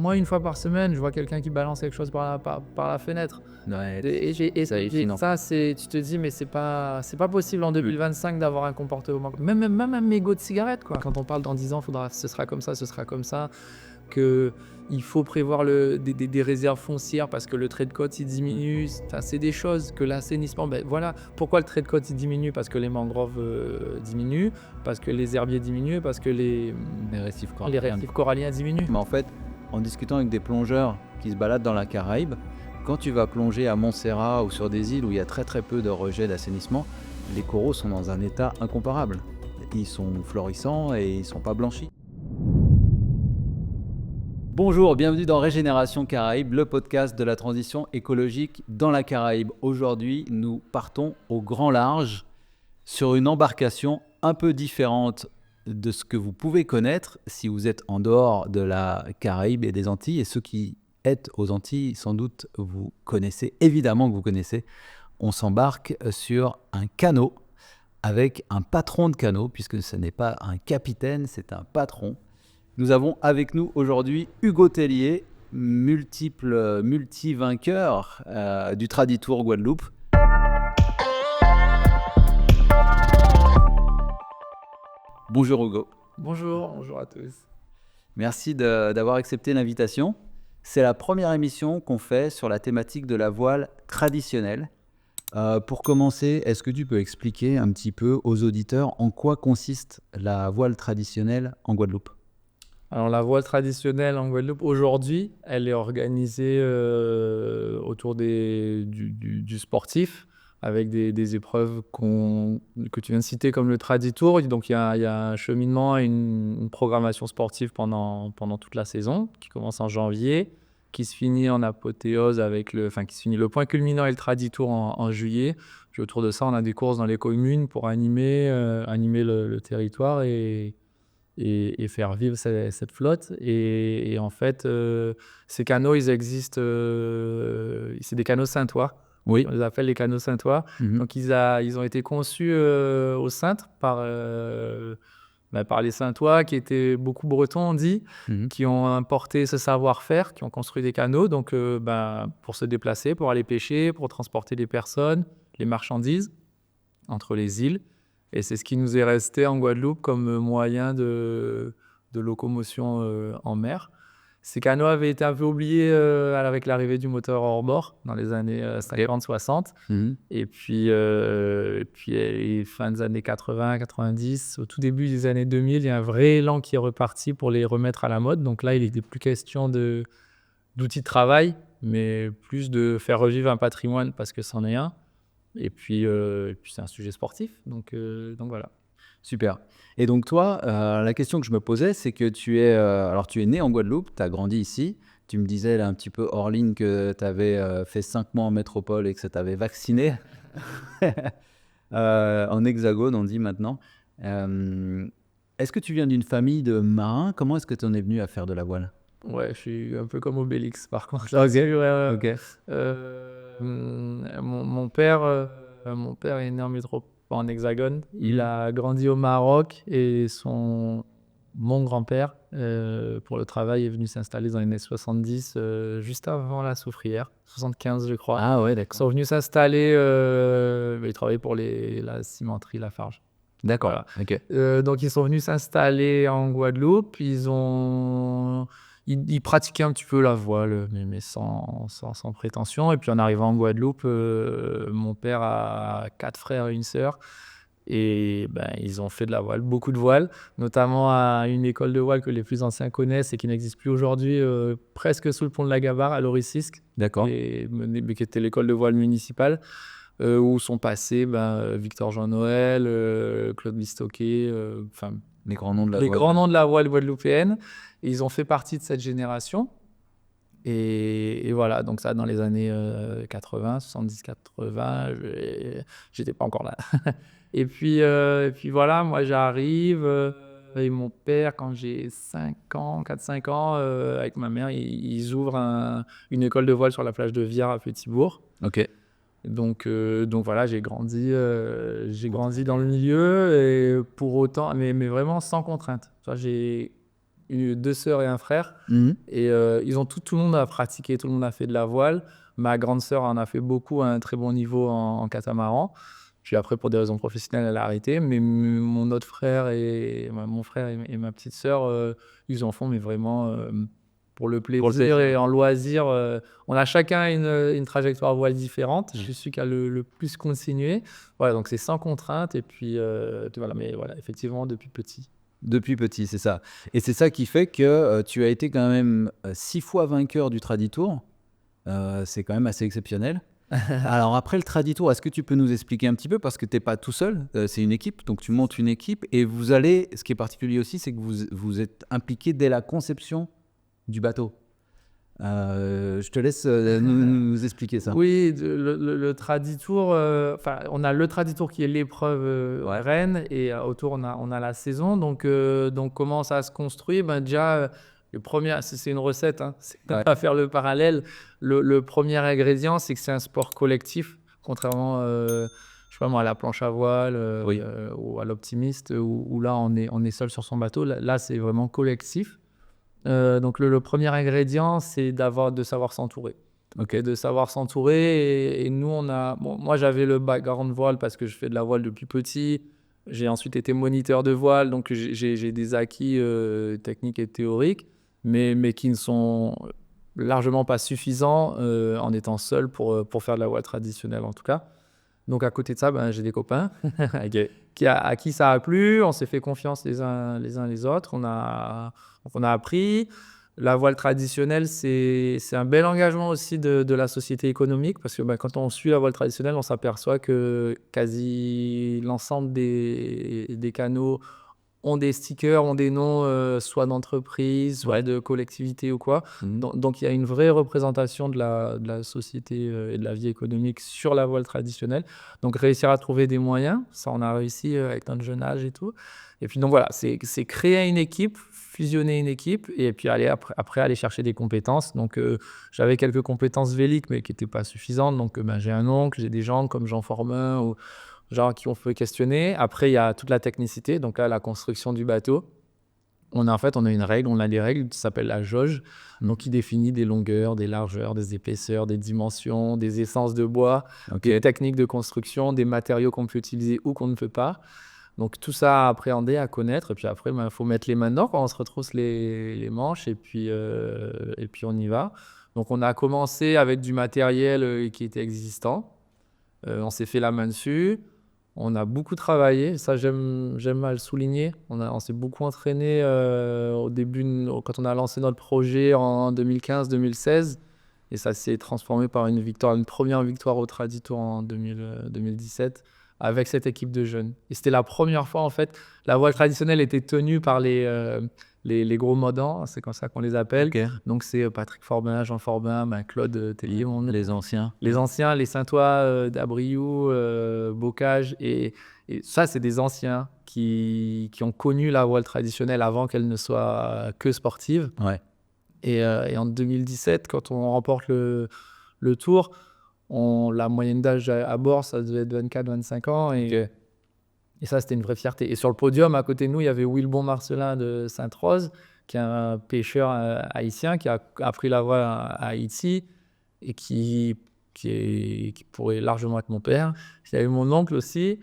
moins une fois par semaine, je vois quelqu'un qui balance quelque chose par la fenêtre. Ouais, Et c'est hallucinant. ça, tu te dis, mais c'est pas possible en 2025 d'avoir un comportement. Même un mégot de cigarette, quoi. Quand on parle dans 10 ans, ce sera comme ça, qu'il faut prévoir des réserves foncières parce que le trait de côte il diminue. Enfin, c'est des choses que l'assainissement. Ben voilà, pourquoi le trait de côte il diminue? Parce que les mangroves diminuent, parce que les herbiers diminuent, parce que les récifs récifs coralliens diminuent. Mais en fait, en discutant avec des plongeurs qui se baladent dans la Caraïbe, quand tu vas plonger à Montserrat ou sur des îles où il y a très très peu de rejets d'assainissement, les coraux sont dans un état incomparable. Ils sont florissants et ils ne sont pas blanchis. Bonjour, bienvenue dans Régénération Caraïbe, le podcast de la transition écologique dans la Caraïbe. Aujourd'hui, nous partons au grand large sur une embarcation un peu différente de ce que vous pouvez connaître si vous êtes en dehors de la Caraïbe et des Antilles. Et ceux qui êtes aux Antilles, sans doute, vous connaissez, évidemment que vous connaissez. On s'embarque sur un canot avec un patron de canot, puisque ce n'est pas un capitaine, c'est un patron. Nous avons avec nous aujourd'hui Hugo Tellier, multi-vainqueur du Traditour Guadeloupe. Bonjour Hugo. Bonjour à tous. Merci d'avoir accepté l'invitation. C'est la première émission qu'on fait sur la thématique de la voile traditionnelle. Pour commencer, est-ce que tu peux expliquer un petit peu aux auditeurs en quoi consiste la voile traditionnelle en Guadeloupe ? Alors la voile traditionnelle en Guadeloupe, aujourd'hui, elle est organisée autour du sportif, avec des épreuves que tu viens de citer comme le Traditour. Donc il y a un cheminement et une programmation sportive pendant toute la saison, qui commence en janvier, qui se finit en apothéose qui se finit le point culminant et le Traditour en juillet. Puis autour de ça, on a des courses dans les communes pour animer le territoire et faire vivre cette flotte. Et en fait, ces canaux, ils existent, c'est des canaux saintois. Oui. On les appelle les canaux saintois. Donc, ils ont été conçus au Cintre par les Saintois, qui étaient beaucoup bretons, on dit, qui ont importé ce savoir-faire, qui ont construit des canaux donc, pour se déplacer, pour aller pêcher, pour transporter les personnes, les marchandises entre les îles. Et c'est ce qui nous est resté en Guadeloupe comme moyen de locomotion en mer. Ces canaux avaient été un peu oubliés avec l'arrivée du moteur hors-bord dans les années 50-60. Et puis, fin des années 80-90, au tout début des années 2000, il y a un vrai élan qui est reparti pour les remettre à la mode. Donc là, il n'était plus question d'outils de travail, mais plus de faire revivre un patrimoine parce que c'en est un. Et puis c'est un sujet sportif, donc voilà. Super. Et donc toi, la question que je me posais, c'est que tu es né en Guadeloupe, tu as grandi ici. Tu me disais là un petit peu hors ligne que tu avais fait 5 mois en métropole et que ça t'avait vacciné. En hexagone, on dit maintenant. Est-ce que tu viens d'une famille de marins ? Comment est-ce que tu en es venu à faire de la voile ? Ouais, je suis un peu comme Obélix, par contre. Ok. Mon père est né en Hexagone. Il a grandi au Maroc et mon grand-père, pour le travail, est venu s'installer dans les années 70, juste avant la Soufrière, 75 je crois. Ah ouais, Ils d'accord. sont venus s'installer, ils travaillaient pour la cimenterie Lafarge. D'accord, Voilà. ok. Donc ils sont venus s'installer en Guadeloupe. Ils pratiquaient un petit peu la voile, mais sans prétention. Et puis en arrivant en Guadeloupe, mon père a 4 frères et une sœur. Et ils ont fait de la voile, beaucoup de voile, notamment à une école de voile que les plus anciens connaissent et qui n'existe plus aujourd'hui, presque sous le pont de la Gabarre, à Loricisque. D'accord. Mais qui était l'école de voile municipale, où sont passés Victor Jean-Noël, Claude Listoquet, Les grands noms de la les voile. grands noms de la voile guadeloupéenne. Et ils ont fait partie de cette génération. Et voilà, donc ça dans les années 80, 70-80, j'étais pas encore là. Et puis voilà, moi j'arrive, et mon père, quand j'ai 4-5 ans, avec ma mère, ils ouvrent une école de voile sur la plage de Viard à Petit-Bourg. Ok. Donc voilà, j'ai grandi dans le milieu, et pour autant, mais vraiment sans contrainte. J'ai 2 sœurs et un frère. Mhm. Et tout le monde a pratiqué, tout le monde a fait de la voile. Ma grande sœur en a fait beaucoup à un très bon niveau en catamaran. Puis après, pour des raisons professionnelles, elle a arrêté. Mais mon autre frère mon frère et ma petite sœur, ils en font, mais vraiment pour le plaisir et en loisir. On a chacun une trajectoire voile différente. Je suis celui qui a le plus continué. Voilà, donc c'est sans contrainte. Et puis, voilà, mais voilà, effectivement, depuis petit. Depuis petit, c'est ça. Et c'est ça qui fait que tu as été quand même 6 fois vainqueur du Traditour. C'est quand même assez exceptionnel. Alors après le Traditour, est-ce que tu peux nous expliquer un petit peu, parce que tu n'es pas tout seul, c'est une équipe, donc tu montes une équipe et vous allez, ce qui est particulier aussi, c'est que vous êtes impliqué dès la conception du bateau. Je te laisse nous expliquer ça. Oui, le Traditour, on a le Traditour qui est l'épreuve reine et autour on a la saison. Donc comment ça se construit? Déjà, le premier, c'est une recette, hein, c'est à faire le parallèle. Le premier ingrédient, c'est que c'est un sport collectif, contrairement je sais pas moi, à la planche à voile ou à l'optimiste, où là on est seul sur son bateau. Là c'est vraiment collectif. Donc le premier ingrédient, c'est de savoir s'entourer. De savoir s'entourer. Et nous, moi, j'avais le background voile parce que je fais de la voile depuis petit. J'ai ensuite été moniteur de voile, donc j'ai des acquis techniques et théoriques, mais qui ne sont largement pas suffisants en étant seul pour faire de la voile traditionnelle, en tout cas. Donc à côté de ça, j'ai des copains à qui ça a plu. On s'est fait confiance les uns les autres. On a appris. La voile traditionnelle, c'est un bel engagement aussi de la société économique, parce que quand on suit la voile traditionnelle, on s'aperçoit que quasi l'ensemble des canaux ont des stickers, ont des noms soit d'entreprise, soit de collectivité ou quoi. Donc il y a une vraie représentation de la société et de la vie économique sur la voile traditionnelle. Donc réussir à trouver des moyens, ça on a réussi avec notre jeune âge et tout. Et puis donc voilà, c'est créer une équipe, fusionner une équipe et puis après aller chercher des compétences. Donc j'avais quelques compétences véliques mais qui n'étaient pas suffisantes. Donc j'ai un oncle, j'ai des gens comme Jean Formin ou genre qui on peut questionner. Après, il y a toute la technicité, donc là, la construction du bateau. On a une règle, on a des règles qui s'appellent la jauge, donc qui définit des longueurs, des largeurs, des épaisseurs, des dimensions, des essences de bois, des techniques de construction, des matériaux qu'on peut utiliser ou qu'on ne peut pas. Donc tout ça à appréhender, à connaître, et puis après, faut mettre les mains dedans quand on se retrousse les manches, et puis on y va. Donc on a commencé avec du matériel qui était existant. On s'est fait la main dessus. On a beaucoup travaillé, ça j'aime à le souligner. On s'est beaucoup entraîné au début, quand on a lancé notre projet en 2015-2016. Et ça s'est transformé par une première victoire au Traditour en 2017 avec cette équipe de jeunes. Et c'était la première fois, en fait, la voile traditionnelle était tenue par les gros modants, c'est comme ça qu'on les appelle. Donc c'est Patrick Forbin, Jean Forbin, Claude Tellier. Les anciens. Les anciens, les Saint-Ouen, Dabriou, Bocage. Et ça, c'est des anciens qui ont connu la voile traditionnelle avant qu'elle ne soit que sportive. Ouais. Et en 2017, quand on remporte le tour, la moyenne d'âge à bord, ça devait être 24-25 ans. Et ça, c'était une vraie fierté. Et sur le podium, à côté de nous, il y avait Wilbon Marcelin de Sainte-Rose, qui est un pêcheur haïtien qui a appris la voile à Haïti et qui pourrait largement être mon père. Il y avait mon oncle aussi.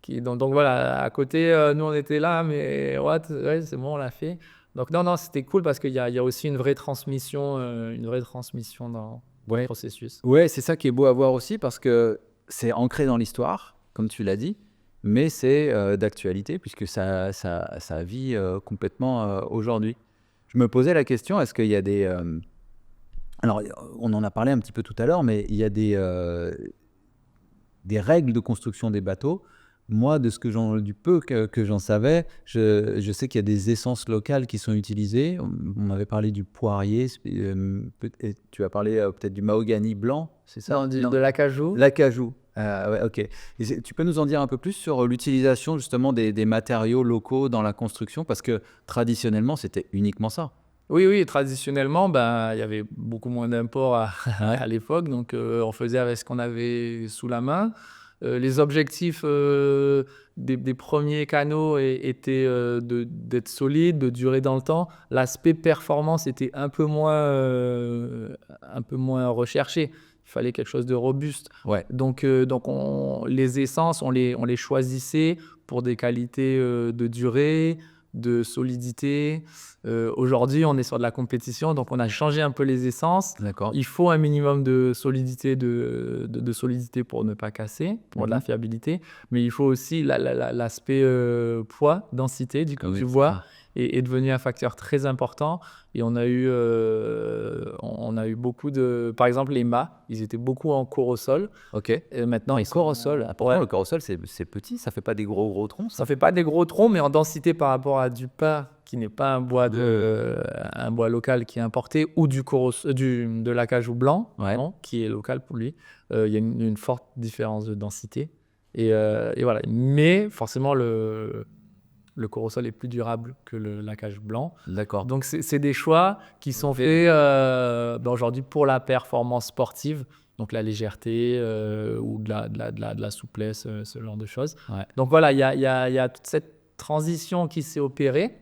Donc voilà, à côté, nous, on était là, mais ouais, c'est bon, on l'a fait. Donc non, c'était cool parce qu'il y a aussi une vraie transmission dans le processus. Ouais, c'est ça qui est beau à voir aussi, parce que c'est ancré dans l'histoire, comme tu l'as dit, mais c'est d'actualité puisque ça vit complètement aujourd'hui. Je me posais la question, est-ce qu'il y a des... alors, on en a parlé un petit peu tout à l'heure, mais il y a des règles de construction des bateaux. Moi, du peu que j'en savais, je sais qu'il y a des essences locales qui sont utilisées. On m'avait parlé du poirier, tu as parlé peut-être du mahogany blanc, c'est ça? Non, de l'acajou. L'acajou, ouais, ok. Et tu peux nous en dire un peu plus sur l'utilisation justement des matériaux locaux dans la construction, parce que traditionnellement, c'était uniquement ça. Oui, traditionnellement, il y avait beaucoup moins d'imports à l'époque, donc on faisait avec ce qu'on avait sous la main. Les objectifs des premiers canaux étaient d'être solides, de durer dans le temps. L'aspect performance était un peu moins recherché. Il fallait quelque chose de robuste. Ouais. Donc les essences, on les choisissait pour des qualités de durée, de solidité. Aujourd'hui, on est sur de la compétition, donc on a changé un peu les essences. D'accord. Il faut un minimum de solidité, de solidité pour ne pas casser, pour de la fiabilité. Mais il faut aussi l'aspect poids, densité, du Oui. bois est devenu un facteur très important. Et on a eu beaucoup de... Par exemple, les mâts, ils étaient beaucoup en corps au sol. Ok. Et maintenant, Et ils sont corps au sol. Ah, pourtant, Ouais. le corps au sol, c'est petit, ça fait pas des gros troncs, ça? Ça fait pas des gros troncs, mais en densité par rapport à du pin, qui n'est pas un bois local qui est importé, ou de l'acajou blanc, Ouais. non, qui est local pour lui. Il y a une forte différence de densité. Et voilà. Mais forcément, le corosol est plus durable que l'acajou blanc. D'accord. Donc, c'est des choix qui sont faits aujourd'hui pour la performance sportive. Donc, la légèreté ou de la souplesse, ce genre de choses. Ouais. Donc, voilà, il y a toute cette transition qui s'est opérée.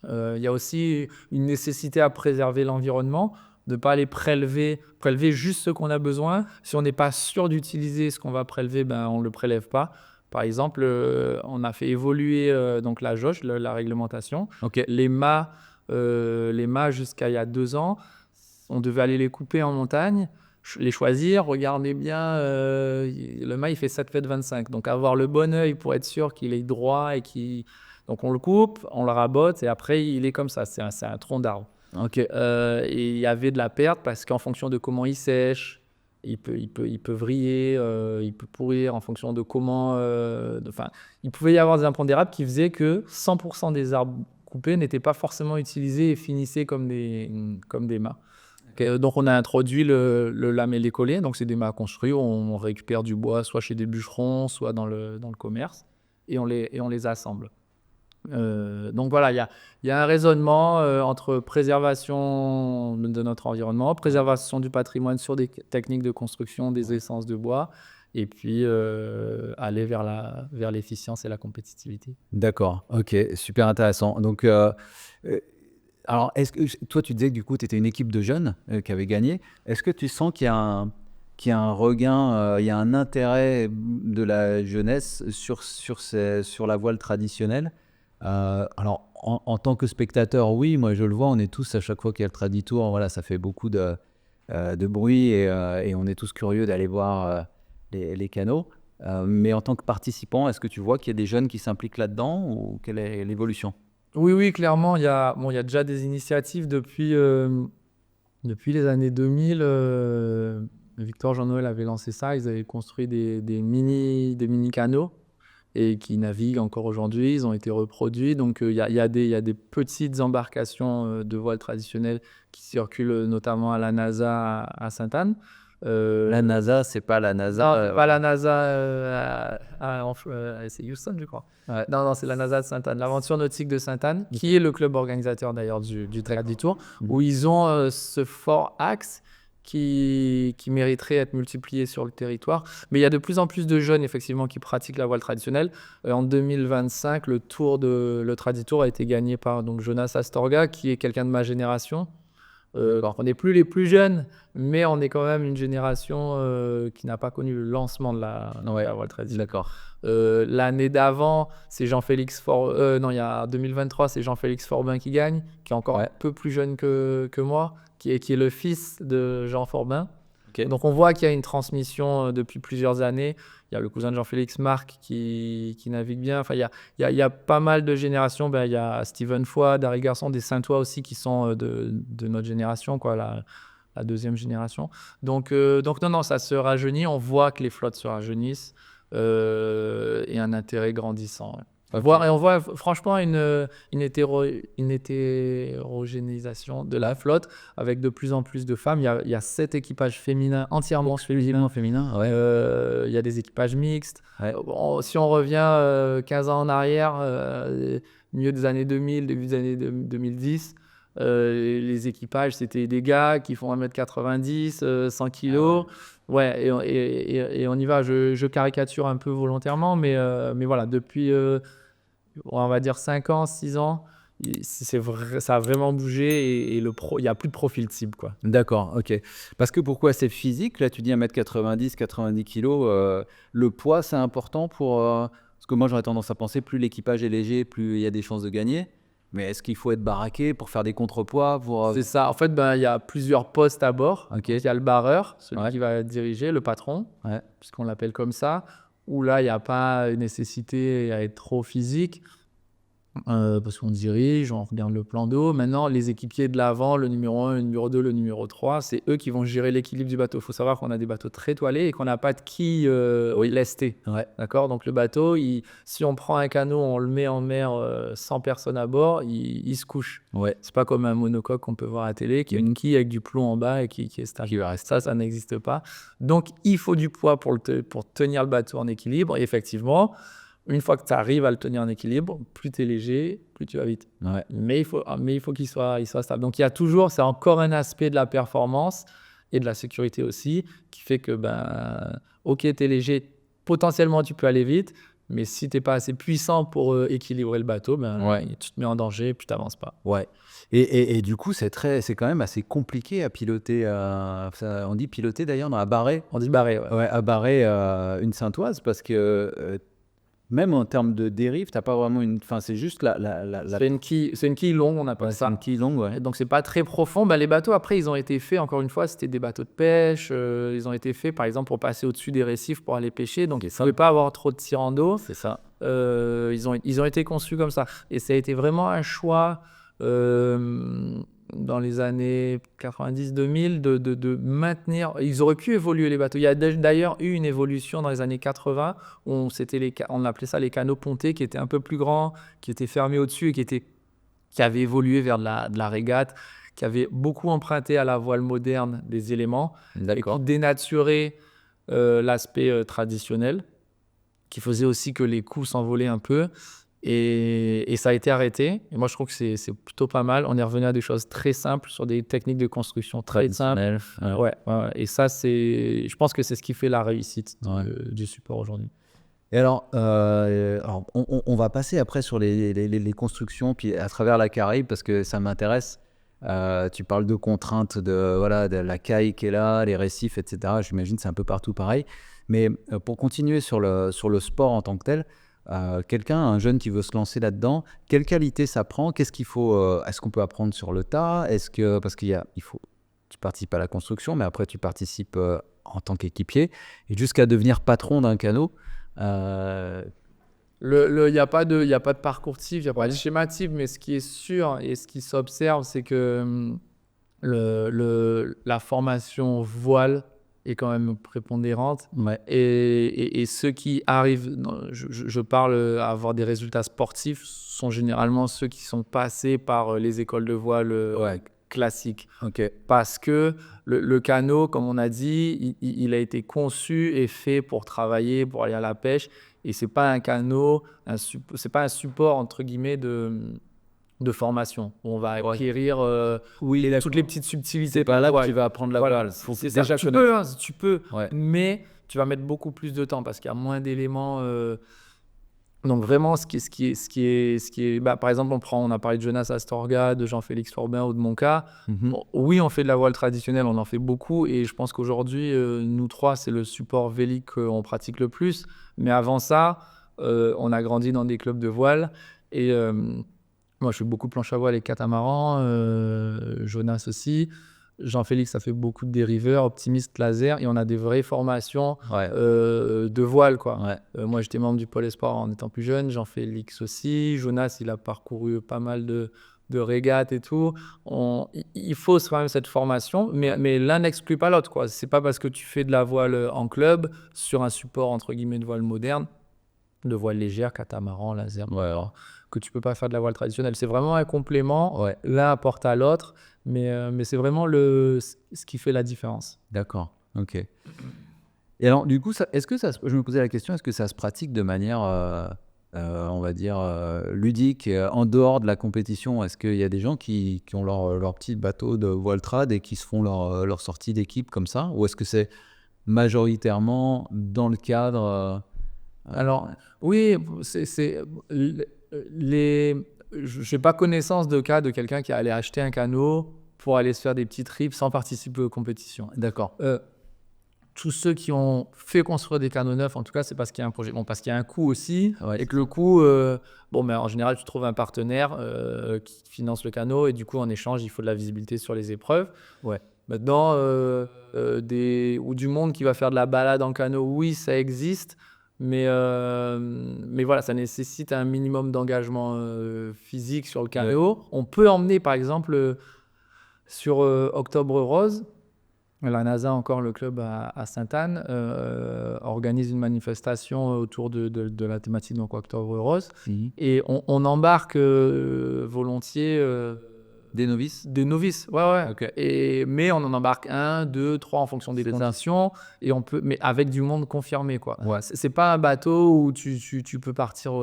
Il y a aussi une nécessité à préserver l'environnement, de ne pas aller prélever juste ce qu'on a besoin. Si on n'est pas sûr d'utiliser ce qu'on va prélever, on ne le prélève pas. Par exemple, on a fait évoluer donc la jauge, la réglementation. Ok. Les mâts jusqu'à il y a 2 ans, on devait aller les couper en montagne, les choisir, regardez bien, le mât il fait 7,25 m. Donc avoir le bon œil pour être sûr qu'il est droit donc on le coupe, on le rabote et après il est comme ça, c'est un tronc d'arbre. Ok. Et il y avait de la perte parce qu'en fonction de comment il sèche, il peut vriller, il peut pourrir en fonction de comment... il pouvait y avoir des impondérables qui faisaient que 100% des arbres coupés n'étaient pas forcément utilisés et finissaient comme des mâts. Donc on a introduit le lamellé-collé, donc c'est des mâts construits où on récupère du bois soit chez des bûcherons, soit dans le commerce, et on les assemble. Donc voilà, il y a un raisonnement entre préservation de notre environnement, préservation du patrimoine sur des techniques de construction, des essences de bois, et puis aller vers l'efficience et la compétitivité. D'accord. Ok. Super intéressant. Donc, alors, est-ce que toi, tu disais que du coup, tu étais une équipe de jeunes qui avait gagné. Est-ce que tu sens qu'il y a un regain, il y a un intérêt de la jeunesse sur la voile traditionnelle? Alors, en tant que spectateur, oui, moi je le vois, on est tous, à chaque fois qu'il y a le Traditour, voilà, ça fait beaucoup de bruit et on est tous curieux d'aller voir les canaux. Mais en tant que participant, est-ce que tu vois qu'il y a des jeunes qui s'impliquent là-dedans ou quelle est l'évolution? Oui, clairement, il y a déjà des initiatives depuis les années 2000. Victor Jean-Noël avait lancé ça, ils avaient construit des mini canaux et qui naviguent encore aujourd'hui. Ils ont été reproduits. Donc, il y a des petites embarcations de voile traditionnelles qui circulent notamment à la NASA à Sainte-Anne. La NASA, c'est pas la NASA. Non, c'est pas la NASA, c'est Houston, je crois. Ouais. Non, c'est la NASA de Sainte-Anne, l'Aventure Nautique de Sainte-Anne, qui est le club organisateur d'ailleurs du Traditour, où ils ont ce fort axe qui mériterait d'être multiplié sur le territoire. Mais il y a de plus en plus de jeunes, effectivement, qui pratiquent la voile traditionnelle. En 2025, le Traditour a été gagné par donc, Jonas Astorga, qui est quelqu'un de ma génération. On n'est plus les plus jeunes, mais on est quand même une génération qui n'a pas connu le lancement de la voile traditionnelle. D'accord. L'année d'avant, c'est Jean-Félix il y a 2023, c'est Jean-Félix Forbin qui gagne, qui est encore un peu plus jeune que moi, qui est le fils de Jean Forbin. Okay. Donc on voit qu'il y a une transmission depuis plusieurs années. Il y a le cousin de Jean-Félix, Marc, qui navigue bien. Enfin, il y a pas mal de générations. Il y a Steven Foy, Darry Garçon, des Saint-Ouen aussi qui sont de notre génération, quoi, la deuxième génération. Donc non, ça se rajeunit. On voit que les flottes se rajeunissent et un intérêt grandissant. Ouais. Okay. On voit franchement une hétérogénéisation de la flotte avec de plus en plus de femmes. Il y a 7 équipages féminins entièrement féminins. Ouais. Il y a des équipages mixtes. Ouais. Si on revient 15 ans en arrière, milieu des années 2000, début des années 2010, Les équipages, c'était des gars qui font 1,90 m, 100 kilos. Ouais, et on y va. Je caricature un peu volontairement, mais voilà, depuis, on va dire 5 ans, 6 ans, ça a vraiment bougé, et il n'y a plus de profil type, quoi. D'accord, ok. Parce que pourquoi c'est physique? Là, tu dis 1,90 m, 90 kilos. Le poids, c'est important pour. Parce que moi, j'aurais tendance à penser plus l'équipage est léger, plus il y a des chances de gagner. Mais est-ce qu'il faut être baraqué pour faire des contrepoids pour. C'est ça. En fait, ben, il y a plusieurs postes à bord. Ok. Il y a le barreur, celui Ouais. qui va diriger, le patron, Ouais. puisqu'on l'appelle comme ça, où là, il n'y a pas nécessité à être trop physique. Parce qu'on dirige, on regarde le plan d'eau. Maintenant, les équipiers de l'avant, le numéro 1, le numéro 2, le numéro 3, c'est eux qui vont gérer l'équilibre du bateau. Il faut savoir qu'on a des bateaux très toilés et qu'on n'a pas de quille lestée. Ouais. D'accord? Donc le bateau, si on prend un canot, on le met en mer, 100 personnes à bord, il se couche. Ouais. C'est pas comme un monocoque qu'on peut voir à la télé, qui a une quille avec du plomb en bas et qui est stable. Qui va rester. Ça n'existe pas. Donc il faut du poids pour tenir le bateau en équilibre. Et effectivement, une fois que tu arrives à le tenir en équilibre, plus tu es léger, plus tu vas vite. Ouais. Mais il faut qu'il soit stable. Donc, il y a toujours, c'est encore un aspect de la performance et de la sécurité aussi, qui fait que, ok, tu es léger, potentiellement tu peux aller vite, mais si tu n'es pas assez puissant pour équilibrer le bateau, tu te mets en danger, puis tu n'avances pas. Ouais. Et du coup, c'est quand même assez compliqué à piloter. On dit piloter d'ailleurs, à barrer. On dit barrer, ouais. Ouais, à barrer une Saint-Oise, parce que même en termes de dérive, t'as pas vraiment une. Enfin, c'est juste la. C'est une quille longue, on appelle Ouais, ça. c'est une quille longue, ouais. Et donc, c'est pas très profond. Les bateaux, après, ils ont été faits, encore une fois, c'était des bateaux de pêche. Ils ont été faits, par exemple, pour passer au-dessus des récifs pour aller pêcher. Donc, ils ne pouvaient pas avoir trop de tirant d'eau. C'est ça. Ils ont été conçus comme ça. Et ça a été vraiment un choix dans les années 90-2000 de maintenir. Ils auraient pu évoluer les bateaux. Il y a d'ailleurs eu une évolution dans les années 80 où on appelait ça les canots pontés, qui étaient un peu plus grands, qui étaient fermés au-dessus et qui avaient évolué vers de la régate, qui avaient beaucoup emprunté à la voile moderne des éléments. D'accord. Et qui dénaturaient l'aspect traditionnel, qui faisait aussi que les coups s'envolaient un peu. Et ça a été arrêté. Et moi, je trouve que c'est plutôt pas mal. On est revenu à des choses très simples, sur des techniques de construction très simples. Ouais. Et ça, je pense que c'est ce qui fait la réussite du support aujourd'hui. Et alors on va passer après sur les constructions, puis à travers la Caraïbe, parce que ça m'intéresse. Tu parles de contraintes, de la caille qui est là, les récifs, etc. J'imagine que c'est un peu partout pareil. Mais pour continuer sur le sport en tant que tel, un jeune qui veut se lancer là-dedans, quelle qualité ça prend? Qu'est-ce qu'il faut? Est-ce qu'on peut apprendre sur le tas? Parce tu participes à la construction, mais après tu participes en tant qu'équipier, et jusqu'à devenir patron d'un canot. Il n'y a pas de parcours type, il n'y a pas de schéma type, mais ce qui est sûr et ce qui s'observe, c'est que la formation voile est quand même prépondérante. Ouais. Et ceux qui arrivent, je parle à avoir des résultats sportifs, sont généralement ceux qui sont passés par les écoles de voile classiques. Okay. Parce que le canot, comme on a dit, il a été conçu et fait pour travailler, pour aller à la pêche. Et c'est pas un canot, c'est pas un support entre guillemets de formation où on va acquérir toutes les petites subtilités. C'est pas là où tu vas apprendre la voile. Faut déjà tu peux, mais tu vas mettre beaucoup plus de temps parce qu'il y a moins d'éléments. Donc vraiment, ce qui est par exemple, on a parlé de Jonas Astorga, de Jean-Félix Forbin ou de mon cas. Bon, oui, on fait de la voile traditionnelle, on en fait beaucoup, et je pense qu'aujourd'hui, nous trois, c'est le support vélique qu'on pratique le plus. Mais avant ça, on a grandi dans des clubs de voile, et moi, je fais beaucoup de planche à voile et catamaran, Jonas aussi. Jean-Félix a fait beaucoup de dériveurs, optimiste, laser, et on a des vraies formations de voile, quoi. Moi, j'étais membre du Pôle Espoir en étant plus jeune, Jean-Félix aussi. Jonas, il a parcouru pas mal de régates et tout. Il faut quand même cette formation, mais l'un n'exclut pas l'autre, quoi. C'est pas parce que tu fais de la voile en club, sur un support entre guillemets de voile moderne, de voile légère, catamaran, laser, que tu peux pas faire de la voile traditionnelle. C'est vraiment un complément, l'un apporte à l'autre, mais c'est vraiment ce qui fait la différence. D'accord, ok. Et alors, du coup, je me posais la question, est-ce que ça se pratique de manière on va dire, ludique, en dehors de la compétition? Est-ce qu'il y a des gens qui ont leur petit bateau de voile trad et qui se font leur sortie d'équipe comme ça? Ou est-ce que c'est majoritairement dans le cadre, Alors, oui, les, je n'ai pas connaissance de cas de quelqu'un qui allait acheter un canot pour aller se faire des petits trips sans participer aux compétitions. D'accord. Tous ceux qui ont fait construire des canots neufs, en tout cas, c'est parce qu'il y a un projet. Bon, parce qu'il y a un coût aussi, Ouais, et que le coût, mais en général, tu trouves un partenaire qui finance le canot, et du coup, en échange, il faut de la visibilité sur les épreuves. ouais. Maintenant, ou du monde qui va faire de la balade en canot, oui, ça existe, mais voilà, ça nécessite un minimum d'engagement physique sur le canot. On peut emmener, par exemple, sur Octobre Rose. La NASA, encore le club à Sainte-Anne, organise une manifestation autour de la thématique, donc Octobre Rose. Et on embarque volontiers Des novices? des novices. Ouais. Ok. Mais on en embarque 1, 2, 3 en fonction des conditions. Et mais avec du monde confirmé, quoi. Ouais. C'est pas un bateau où tu peux partir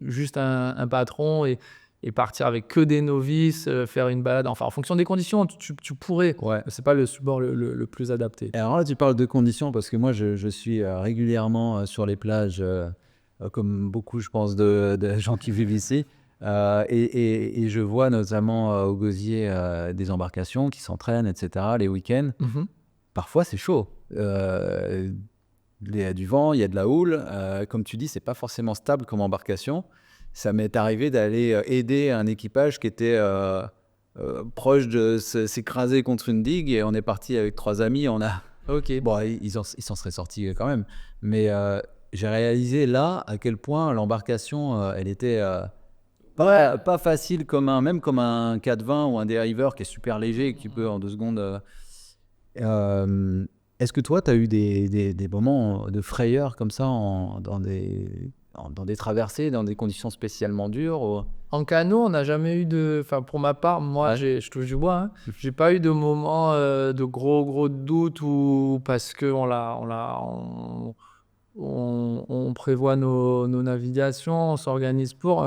juste un patron et partir avec que des novices, faire une balade. Enfin, en fonction des conditions, tu pourrais. Ouais. C'est pas le support le plus adapté. Et alors là, tu parles de conditions parce que moi, je suis régulièrement sur les plages, comme beaucoup, je pense, de gens qui vivent ici. Et je vois notamment au Gosier des embarcations qui s'entraînent, etc., les week-ends. Parfois, c'est chaud. Il y a du vent, il y a de la houle. Comme tu dis, c'est pas forcément stable comme embarcation. Ça m'est arrivé d'aller aider un équipage qui était proche de s'écraser contre une digue, et on est parti avec 3 amis. Ok. Bon, ils s'en seraient sortis quand même. Mais j'ai réalisé là à quel point l'embarcation, elle était pas facile, même comme un 420 ou un dériveur qui est super léger et qui peut en 2 secondes. Est-ce que toi, tu as eu des moments de frayeur comme ça dans des traversées, dans des conditions spécialement dures En canot, on n'a jamais eu de. Enfin, pour ma part, moi, Ouais. je touche du bois. Hein. J'ai pas eu de moment de gros doutes ou parce que on prévoit nos navigations, on s'organise pour.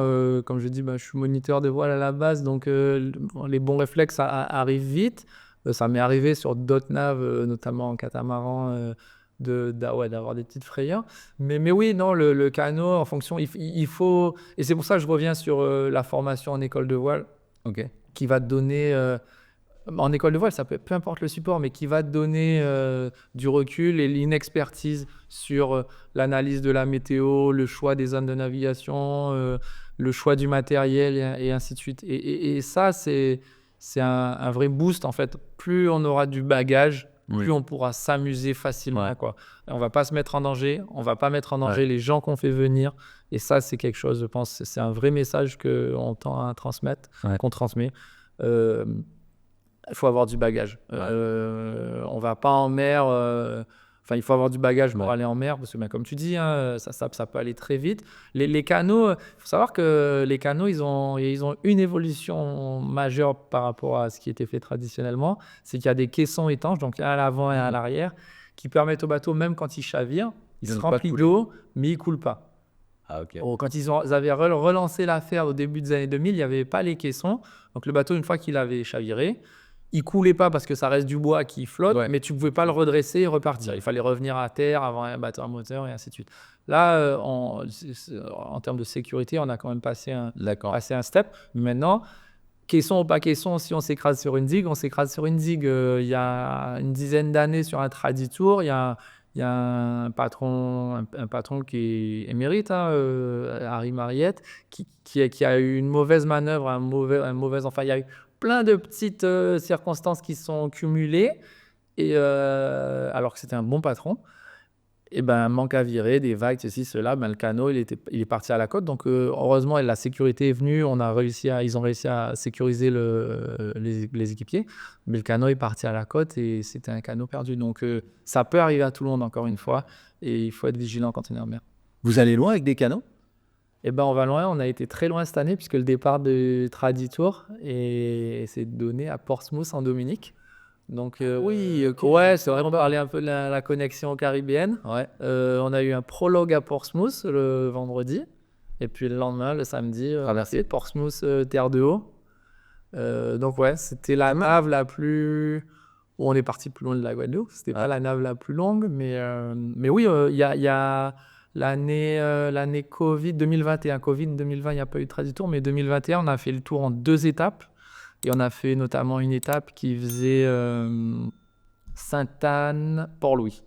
Comme je dis, je suis moniteur de voile à la base, donc les bons réflexes arrivent vite. Ça m'est arrivé sur d'autres naves, notamment en catamaran, d'avoir des petites frayeurs. Mais oui, non, le canot, en fonction, il faut. Et c'est pour ça que je reviens sur la formation en école de voile, Ok. qui va te donner. En école de voile, ça peut, peu importe le support, mais qui va te donner du recul et une expertise sur l'analyse de la météo, le choix des zones de navigation, le choix du matériel et ainsi de suite. Et ça, c'est un vrai boost, en fait. Plus on aura du bagage, plus on pourra s'amuser facilement. Ouais. Quoi. Et on va pas se mettre en danger, on va pas mettre en danger les gens qu'on fait venir. Et ça, c'est quelque chose, je pense, c'est un vrai message qu'on tend à transmettre, qu'on transmet. Il faut avoir du bagage. On va pas en mer. Il faut avoir du bagage pour aller en mer parce que, comme tu dis, hein, ça peut aller très vite. Les canots, il faut savoir que les canots, ils ont une évolution majeure par rapport à ce qui était fait traditionnellement. C'est qu'il y a des caissons étanches, donc à l'avant et à l'arrière, qui permettent au bateau, même quand il chavire, il se remplit d'eau, mais il coule pas. Ah, ok. Quand ils avaient relancé l'affaire au début des années 2000, il n'y avait pas les caissons. Donc le bateau, une fois qu'il avait chaviré, il coulait pas parce que ça reste du bois qui flotte, mais tu pouvais pas le redresser et repartir. Il fallait revenir à terre avant un batteur moteur et ainsi de suite. Là, en termes de sécurité, on a quand même passé un step. Maintenant, caisson ou pas caisson, si on s'écrase sur une digue, on s'écrase sur une digue. Il y a une dizaine d'années sur un Traditour, il y a un patron qui est émérite, Harry Mariette, qui a eu une mauvaise manœuvre, enfin, il y a eu plein de petites circonstances qui sont cumulées, et alors que c'était un bon patron. Et manque à virer, des vagues, ceci, cela, le canot, il est parti à la côte. Donc, heureusement, la sécurité est venue. Ils ont réussi à sécuriser les équipiers. Mais le canot est parti à la côte et c'était un canot perdu. Donc, ça peut arriver à tout le monde, encore une fois. Et il faut être vigilant quand on est en mer. Vous allez loin avec des canots? On va loin. On a été très loin cette année puisque le départ du Traditour s'est donné à Portsmouth, en Dominique. Donc, ouais, c'est vrai qu'on peut parler un peu de la connexion caribéenne. On a eu un prologue à Portsmouth le vendredi. Et puis le lendemain, le samedi, Traversée. Portsmouth, Terre de Haut. Donc ouais, c'était la nave la plus... Où on est parti plus loin de la Guadeloupe. C'était pas la nave la plus longue, mais oui, il y a l'année Covid 2021. Covid 2020, il n'y a pas eu de Traditour, mais 2021, on a fait le tour en 2 étapes. Et on a fait notamment une étape qui faisait Sainte-Anne-Port-Louis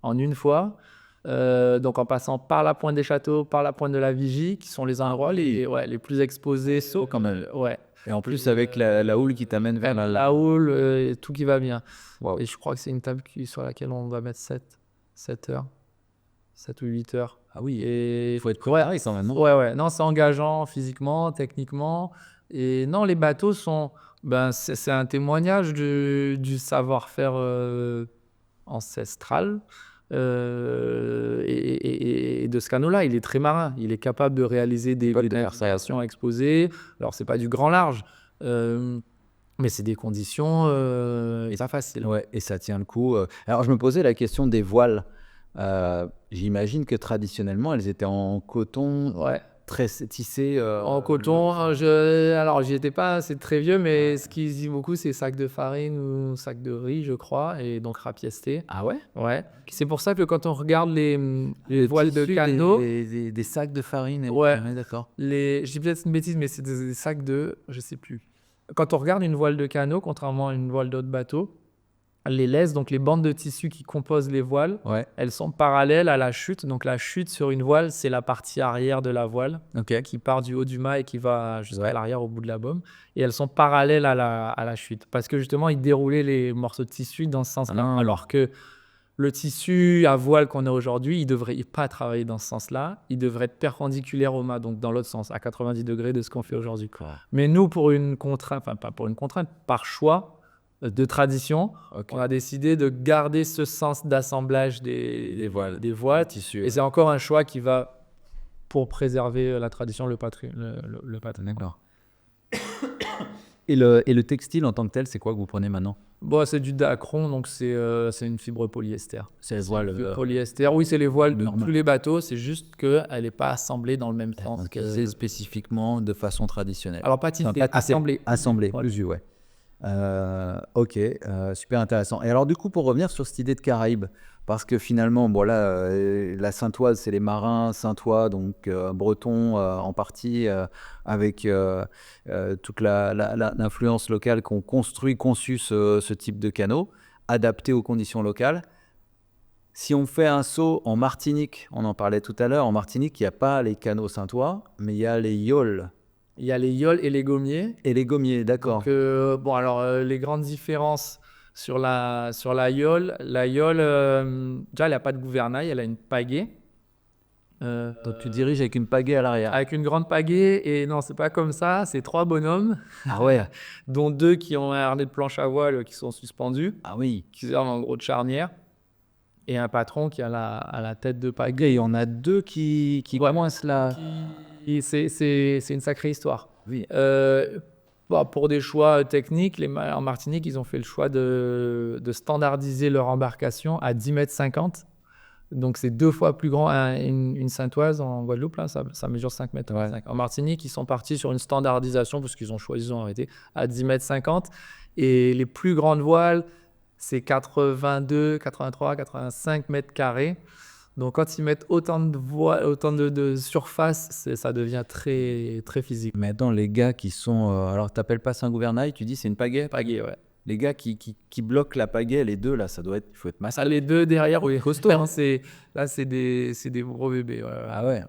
en une fois. Donc en passant par la pointe des Châteaux, par la pointe de la Vigie, qui sont les endroits les plus exposés. Quand même. Ouais. Et en plus, avec la houle qui t'amène vers La houle, et tout qui va bien. Wow. Et je crois que c'est une table sur laquelle on va mettre 7 heures. 7 ou 8 heures. Ah oui, Et il faut être préparé quand même, non? Ouais. Non, c'est engageant physiquement, techniquement. Et non, les bateaux sont... c'est un témoignage du savoir-faire ancestral. Et de ce canot-là, il est très marin. Il est capable de réaliser des démonstrations exposées. Alors, c'est pas du grand large, mais c'est des conditions pas faciles. Ouais, et ça tient le coup. Alors, je me posais la question des voiles. J'imagine que traditionnellement, elles étaient en coton, Ouais. très tissées. En coton, alors j'y étais pas, c'est très vieux, mais ce qui se dit beaucoup, c'est sac de farine ou sac de riz, je crois, et donc rapiesté. Ah ouais? Ouais. C'est pour ça que quand on regarde les voiles de canot, des sacs de farine. Ouais. D'accord. je dis peut-être une bêtise, mais c'est des sacs de, je sais plus. Quand on regarde une voile de canot, contrairement à une voile d'autres bateaux, les laisses, donc les bandes de tissu qui composent les voiles, Ouais. elles sont parallèles à la chute. Donc la chute sur une voile, c'est la partie arrière de la voile qui part du haut du mât et qui va jusqu'à l'arrière au bout de la baume. Et elles sont parallèles à la chute parce que justement, ils déroulaient les morceaux de tissu dans ce sens-là. Alors que le tissu à voile qu'on a aujourd'hui, il ne devrait pas travailler dans ce sens-là. Il devrait être perpendiculaire au mât, donc dans l'autre sens, à 90 degrés de ce qu'on fait aujourd'hui. Mais nous, pour une contrainte, enfin pas pour une contrainte, par choix de tradition, on a décidé de garder ce sens d'assemblage des voiles. Tissu. Et c'est encore un choix qui va pour préserver la tradition, le patrimoine. D'accord. Et le textile en tant que tel, c'est quoi que vous prenez maintenant? C'est du dacron, donc c'est une fibre polyester. C'est les voiles. Polyester, oui, c'est les voiles de tous les bateaux, c'est juste qu'elle n'est pas assemblée dans le même sens. C'est spécifiquement de façon traditionnelle. Alors pas tissée, assemblée. Assemblée, cousu, ouais. Ok, super intéressant. Et alors du coup, pour revenir sur cette idée de Caraïbes, parce que finalement, la Saintoise, c'est les marins saintois, donc bretons en partie, avec toute l'influence locale qui ont conçu ce type de canot, adapté aux conditions locales. Si on fait un saut en Martinique, on en parlait tout à l'heure, en Martinique, il n'y a pas les canots saintois, mais il y a les yoles. Il y a les yoles et les gommiers. Et les gommiers, d'accord. Donc, les grandes différences sur la yole. La yole, déjà, elle n'a pas de gouvernail, elle a une pagaie. Donc tu diriges avec une pagaie à l'arrière. Avec une grande pagaie, et non, c'est pas comme ça, c'est 3 bonhommes. Ah ouais. Dont 2 qui ont un harnais de planche à voile qui sont suspendus. Ah oui. Qui servent en gros de charnière. Et un patron qui a la tête de pagaie. Et on a 2 qui vraiment cela. C'est une sacrée histoire. Oui. Pour des choix techniques, en Martinique, ils ont fait le choix de standardiser leur embarcation à 10,50 m. Donc, c'est 2 fois plus grand. Une Saintoise en Guadeloupe, là, ça mesure 5 mètres. Ouais. En Martinique, ils sont partis sur une standardisation parce qu'ils ont choisi, ils ont arrêté à 10,50 m. Et les plus grandes voiles, c'est 82, 83, 85 mètres carrés. Donc, quand ils mettent autant de surface, ça devient très, très physique. Maintenant, les gars qui sont... alors, tu n'appelles pas ça un gouvernail, tu dis c'est une pagaie? Pagaie, ouais. Les gars qui bloquent la pagaie, les 2, là, il faut être massacré. Les 2 derrière, oui, costaud. Là, c'est des gros bébés. Ouais. Ah ouais.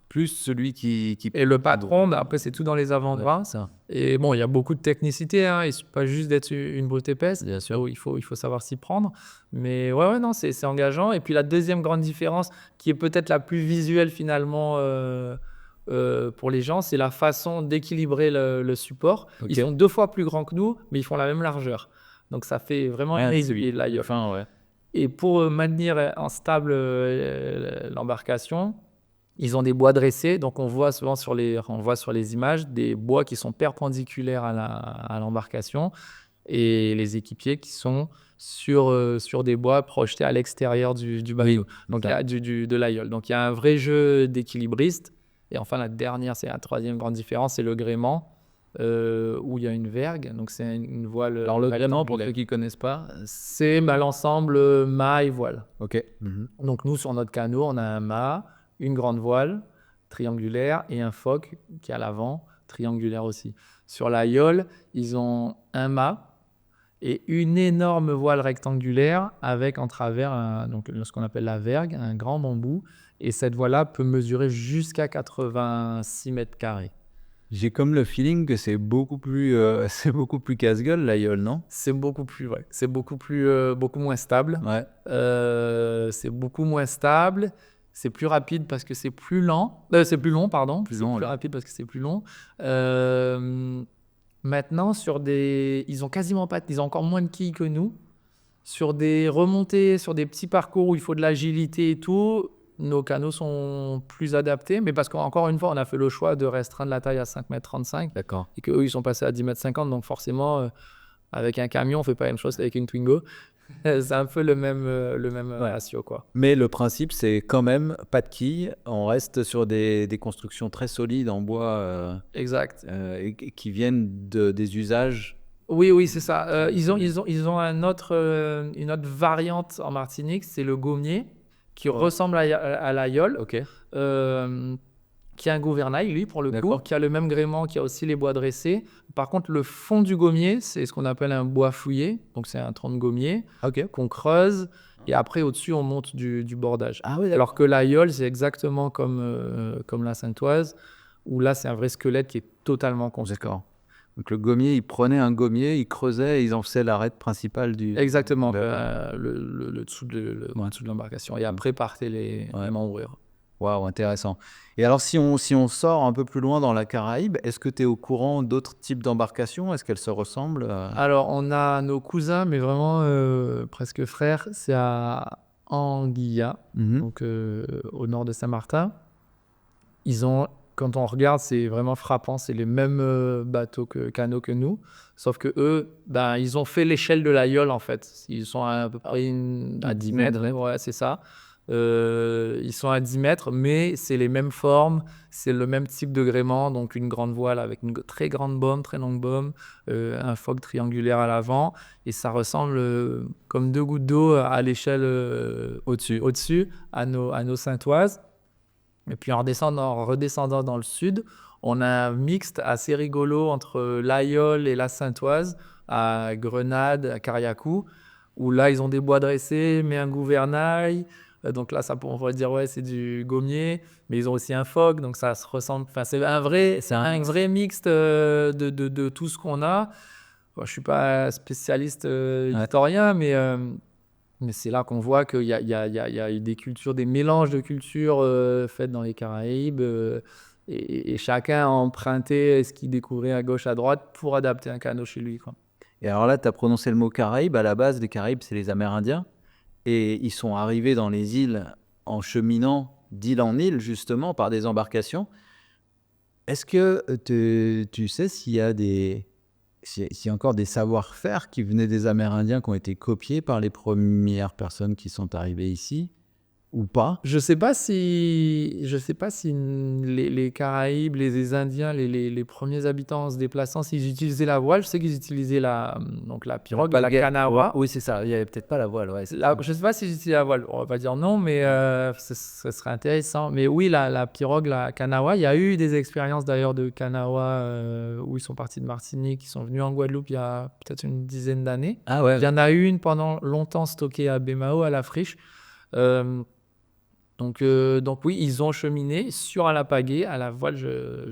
Plus celui qui... Et le patron, après, c'est tout dans les avant-bras. Ouais, ça. Et bon, il y a beaucoup de technicité. Hein. Il ne suffit pas juste d'être une brute épaisse. Bien sûr, il faut savoir s'y prendre. Mais non, c'est engageant. Et puis, la deuxième grande différence, qui est peut-être la plus visuelle finalement pour les gens, c'est la façon d'équilibrer le support. Okay. Ils sont 2 fois plus grands que nous, mais ils font la même largeur. Donc, ça fait vraiment Et pour maintenir en stable l'embarcation, ils ont des bois dressés, donc on voit souvent sur les images des bois qui sont perpendiculaires à l'embarcation et les équipiers qui sont sur des bois projetés à l'extérieur du bateau, donc de la yole. Donc il y a un vrai jeu d'équilibriste Et enfin, la dernière, c'est la troisième grande différence, c'est le gréement, où il y a une vergue. Donc, c'est une voile. Alors, le gréement, pour rectangulaire. ceux qui ne connaissent pas, C'est l'ensemble mât et voile. ok. Donc, nous, sur notre canot, on a un mât, une grande voile triangulaire et un foc qui est à l'avant, triangulaire aussi. Sur la yole, ils ont un mât et une énorme voile rectangulaire avec en travers donc, ce qu'on appelle la vergue, un grand bambou. Et cette voile-là peut mesurer jusqu'à 86 mètres carrés. J'ai comme le feeling que c'est beaucoup plus casse-gueule, la yole, non? C'est beaucoup plus, ouais. C'est beaucoup moins stable. Ouais. C'est beaucoup moins stable. C'est plus rapide parce que c'est plus lent. C'est plus long, pardon. Plus long, c'est plus ouais. rapide parce que c'est plus long. Maintenant, ils ont quasiment pas, ils ont encore moins de quilles que nous. Sur des remontées, sur des petits parcours où il faut de l'agilité et tout, nos canots sont plus adaptés. Mais parce qu'encore une fois, on a fait le choix de restreindre la taille à 5,35 m D'accord. et qu'eux, ils sont passés à 10,50 m. Donc forcément, avec un camion, on fait pas la même chose qu'avec une Twingo. C'est un peu le même ratio, quoi. Mais le principe, c'est quand même pas de quilles. On reste sur des constructions très solides en bois Exact. et qui viennent des usages. Oui, c'est ça. Ils ont une autre variante en Martinique, c'est le gommier, qui ressemble à la yole, Ok. qui a un gouvernail, lui, pour le coup, D'accord. qui a le même gréement, qui a aussi les bois dressés. Par contre, le fond du gommier, c'est ce qu'on appelle un bois fouillé. Donc, c'est un tronc de gommier Ok. qu'on creuse. Et après, au-dessus, on monte du bordage. Ah oui, Alors que la yole, c'est exactement comme la saintoise, où là, c'est un vrai squelette qui est totalement construit. D'accord. Donc le gommier, ils prenaient un gommier, ils creusaient et ils en faisaient l'arête principale du... Exactement, D'accord. le dessous de l'embarcation. Et après, partaient les membrures. Waouh, intéressant. Et alors, si on sort un peu plus loin dans la Caraïbe, est-ce que tu es au courant d'autres types d'embarcations? Est-ce qu'elles se ressemblent Alors, on a nos cousins, mais vraiment presque frères, c'est à Anguilla, donc au nord de Saint-Martin. Quand on regarde, c'est vraiment frappant, c'est les mêmes canots que nous, sauf que eux, ils ont fait l'échelle de la yole en fait. Ils sont à peu près à 10 mètres, ouais, c'est ça. Ils sont à 10 mètres, mais c'est les mêmes formes, c'est le même type de gréement, donc une grande voile avec une très grande baume, très longue baume, un foc triangulaire à l'avant, et ça ressemble comme deux gouttes d'eau à l'échelle au-dessus à nos saintoises. Et puis en redescendant dans le sud, on a un mixte assez rigolo entre l'Aïole et la Saintoise, à Grenade, à Cariacou, où là, ils ont des bois dressés, mais un gouvernail. Donc là, on pourrait dire, ouais, c'est du gommier, mais ils ont aussi un phoque, donc ça se ressemble. Enfin, c'est un vrai mixte de tout ce qu'on a. Bon, je ne suis pas spécialiste historien, mais c'est là qu'on voit qu'il y a eu des cultures, des mélanges de cultures faites dans les Caraïbes, et chacun a emprunté ce qu'il découvrait à gauche, à droite pour adapter un canot chez lui, quoi. Et alors là, tu as prononcé le mot Caraïbes. À la base, les Caraïbes, c'est les Amérindiens. Et ils sont arrivés dans les îles en cheminant d'île en île, justement, par des embarcations. Est-ce que tu sais s'il y a s'il y a encore des savoir-faire qui venaient des Amérindiens qui ont été copiés par les premières personnes qui sont arrivées ici ou pas? Je sais pas si les Caraïbes, les Indiens, les premiers habitants en se déplaçant, s'ils utilisaient la voile. Je sais qu'ils utilisaient la pirogue, la canawa. Oui, c'est ça. Il n'y avait peut-être pas la voile. Ouais, Je sais pas s'ils utilisaient la voile. On va pas dire non, mais ce serait intéressant. Mais oui, la pirogue, la canawa. Il y a eu des expériences d'ailleurs de canawa où ils sont partis de Martinique, ils sont venus en Guadeloupe il y a peut-être une dizaine d'années. Ah ouais. Il y en a eu une pendant longtemps stockée à Bémao, à la friche. Donc oui, ils ont cheminé sur la pagaie, à la voile.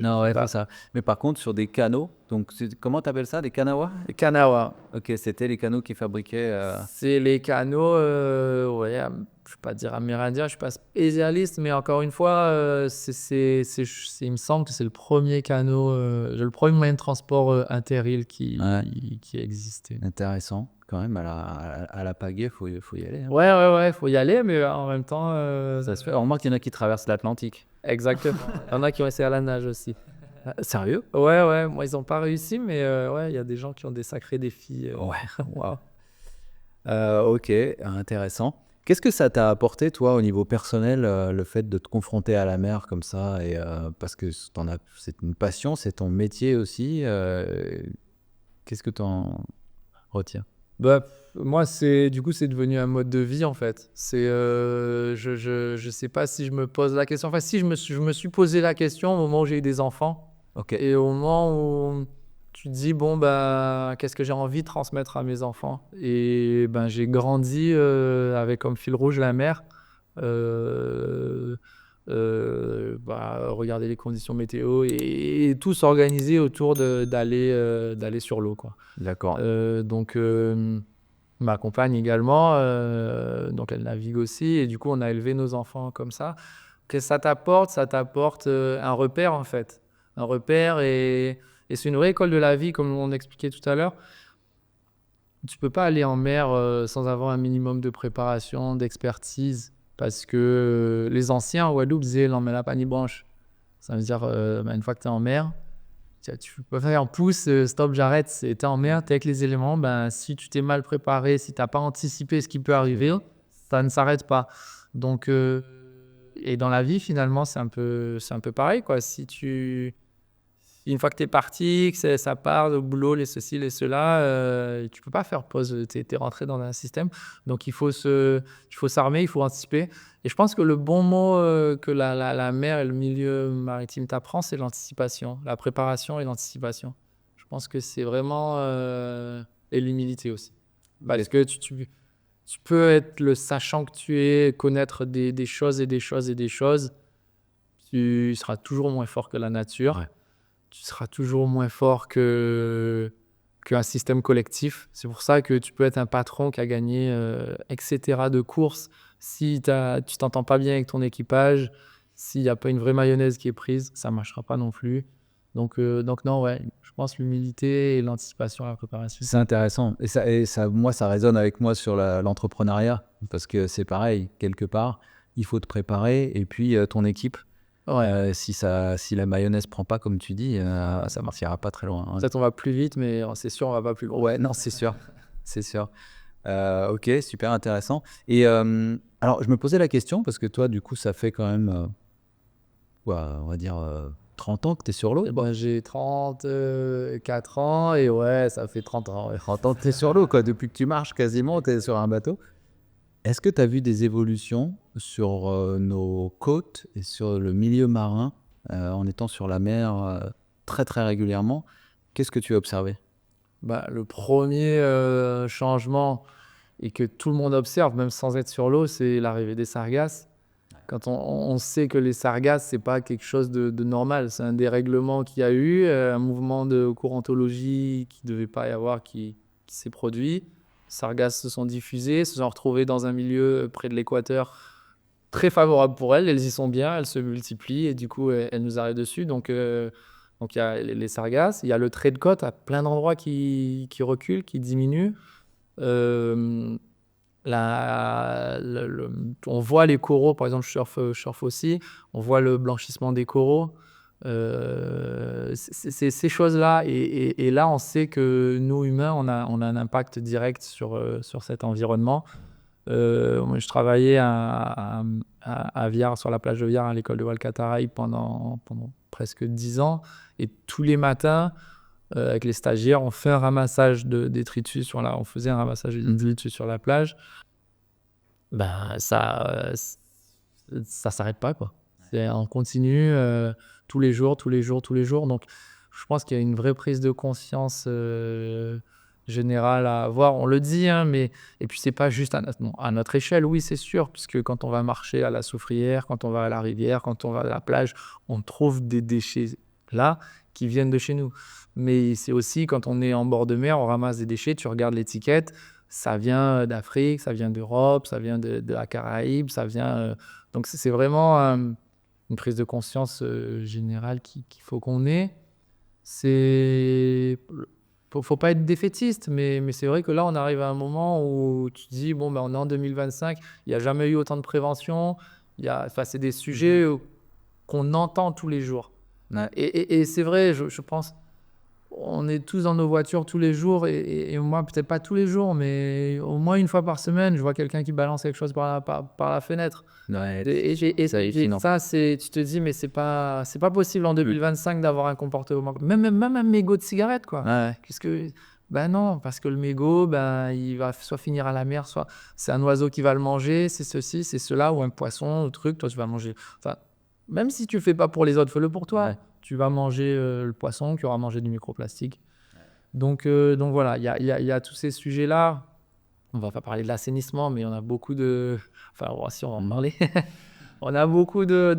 Non, ouais, pas ça. Mais par contre, sur des canaux, donc comment tu appelles ça? Des canawas? Les canawas. Ok, c'était les canaux qui fabriquaient. C'est les canaux, ouais, je ne vais pas dire amérindiens, je ne suis pas spécialiste, mais encore une fois, il me semble que c'est le premier canot, le premier moyen de transport interîle qui existait. Intéressant. Quand même, à la pagaie, faut y aller. Hein. Ouais, faut y aller, mais en même temps... Ça se fait. On remarque qu'il y en a qui traversent l'Atlantique. Exactement. Il y en a qui ont essayé à la nage aussi. Sérieux? Ouais, moi, ils n'ont pas réussi, mais ouais, il y a des gens qui ont des sacrés défis. Ouais, waouh. Ok, intéressant. Qu'est-ce que ça t'a apporté, toi, au niveau personnel, le fait de te confronter à la mer comme ça et parce que c'est une passion, c'est ton métier aussi. Qu'est-ce que tu en retiens? Bah, moi, c'est devenu un mode de vie, en fait. Je sais pas si je me pose la question. Enfin, si je me suis posé la question au moment où j'ai eu des enfants Ok. et au moment où tu te dis, bon, bah, qu'est-ce que j'ai envie de transmettre à mes enfants? Et ben, j'ai grandi avec comme fil rouge la mer. Euh, bah, regarder les conditions météo et tout s'organiser autour d'aller sur l'eau, quoi. D'accord. Donc, ma compagne également, donc elle navigue aussi et du coup, on a élevé nos enfants comme ça. Qu'est-ce que ça t'apporte? Ça t'apporte, un repère, en fait. Un repère et c'est une vraie école de la vie, comme on expliquait tout à l'heure. Tu peux pas aller en mer, sans avoir un minimum de préparation, d'expertise parce que, les anciens en Guadeloupe disaient: «L'emmène à branche». Ça veut dire, bah, une fois que tu es en mer, tu peux pas faire un pouce, stop, j'arrête. Tu es en mer, tu es avec les éléments. Ben, si tu t'es mal préparé, si tu as pas anticipé ce qui peut arriver, ça ne s'arrête pas. Donc, et dans la vie, finalement, c'est un peu pareil, quoi. Une fois que tu es parti, que ça part, le boulot, les ceci, les cela, tu peux pas faire pause. Tu es rentré dans un système. Donc, il faut s'armer, il faut anticiper. Et je pense que le bon mot que la mer et le milieu maritime t'apprend, c'est l'anticipation, la préparation et l'anticipation. Je pense que c'est vraiment... et l'humilité aussi. Parce que tu peux être le sachant que tu es, connaître des choses et des choses et des choses. Tu seras toujours moins fort que la nature. Ouais. Tu seras toujours moins fort qu'un système collectif. C'est pour ça que tu peux être un patron qui a gagné, etc. de courses. Si tu t'entends pas bien avec ton équipage, s'il n'y a pas une vraie mayonnaise qui est prise, ça ne marchera pas non plus. Donc non, ouais, je pense l'humilité et l'anticipation à la préparation. C'est intéressant. Moi, ça résonne avec moi sur l'entrepreneuriat parce que c'est pareil, quelque part, il faut te préparer et puis ton équipe. Ouais, Si la mayonnaise prend pas, comme tu dis, ça ne partira pas très loin, hein. peut-être on va plus vite, mais c'est sûr, on va pas plus loin. Ouais, non, c'est sûr. C'est sûr. Ok, super intéressant. Et alors, je me posais la question parce que toi, du coup, ça fait quand même, quoi, on va dire 30 ans que tu es sur l'eau. Bah, j'ai 34 ans et ouais, ça fait 30 ans. Ouais. 30 ans que tu es sur l'eau, quoi. Depuis que tu marches quasiment, tu es sur un bateau. Est-ce que tu as vu des évolutions sur nos côtes et sur le milieu marin en étant sur la mer très très régulièrement? Qu'est-ce que tu as observé? Bah, le premier changement et que tout le monde observe, même sans être sur l'eau, c'est l'arrivée des sargasses. Quand on sait que les sargasses, c'est pas quelque chose de normal, c'est un dérèglement qu'il y a eu, un mouvement de courantologie qui devait pas y avoir qui s'est produit. Les sargasses se sont diffusées, se sont retrouvées dans un milieu près de l'équateur très favorable pour elles. Elles y sont bien, elles se multiplient et du coup, elles nous arrivent dessus. Donc il y a les sargasses, il y a le trait de côte à plein d'endroits qui recule, qui diminue. Euh, on voit les coraux, par exemple, je surfe aussi, on voit le blanchissement des coraux. C'est ces choses-là. Et là, on sait que nous, humains, on a un impact direct sur cet environnement. Moi, je travaillais à Viard, sur la plage de Viard, à l'école de Walcataraï pendant presque 10 ans. Et tous les matins, avec les stagiaires, on fait un ramassage de détritus on faisait un ramassage de détritus sur la plage. Ben, ça s'arrête pas, quoi. On continue tous les jours, tous les jours, tous les jours. Donc, je pense qu'il y a une vraie prise de conscience générale à avoir. On le dit, hein, mais et puis c'est pas juste à notre échelle, oui, c'est sûr, puisque quand on va marcher à la Soufrière, quand on va à la rivière, quand on va à la plage, on trouve des déchets là qui viennent de chez nous. Mais c'est aussi quand on est en bord de mer, on ramasse des déchets, tu regardes l'étiquette, ça vient d'Afrique, ça vient d'Europe, ça vient de la Caraïbe, ça vient. Donc c'est vraiment une prise de conscience générale qu'il faut qu'on ait. Faut pas être défaitiste, mais c'est vrai que là, on arrive à un moment où tu te dis, bon, ben, on est en 2025, il n'y a jamais eu autant de prévention. C'est des sujets qu'on entend tous les jours. Ouais. Et c'est vrai, je pense, on est tous dans nos voitures tous les jours et moi, peut-être pas tous les jours, mais au moins une fois par semaine, je vois quelqu'un qui balance quelque chose par la fenêtre. Ouais, Et c'est hallucinant. ça, tu te dis, mais c'est pas possible en 2025 d'avoir un comportement. Même un mégot de cigarette, quoi. Ouais. Ben non, parce que le mégot, ben, il va soit finir à la mer, soit c'est un oiseau qui va le manger, c'est ceci, c'est cela, ou un poisson, un truc, toi tu vas manger. Enfin, même si tu le fais pas pour les autres, fais-le pour toi. Ouais. Tu vas manger le poisson qui aura mangé du microplastique. Donc voilà, il y a tous ces sujets-là. On va pas parler de l'assainissement, mais on a beaucoup de... Enfin, si on va en parler. On a beaucoup de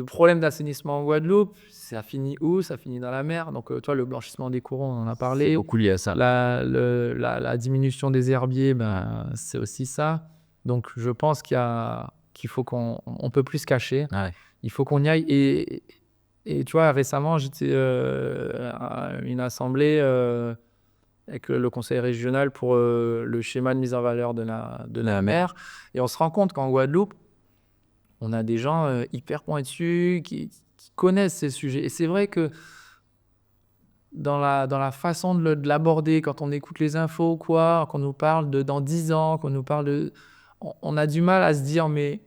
problèmes d'assainissement en Guadeloupe. Ça finit où? Ça finit dans la mer. Donc, toi, le blanchissement des coraux, on en a C'est parlé. beaucoup lié à ça. La diminution des herbiers, ben, c'est aussi ça. Donc, je pense qu'il faut qu'on peut plus se cacher. Ouais. Il faut qu'on y aille. Et tu vois, récemment, j'étais à une assemblée avec le conseil régional pour le schéma de mise en valeur de la mer. Et on se rend compte qu'en Guadeloupe, on a des gens hyper pointus qui connaissent ces sujets. Et c'est vrai que dans la façon de l'aborder, quand on écoute les infos, quoi, qu'on nous parle de dans 10 ans, qu'on nous parle de... On a du mal à se dire, mais...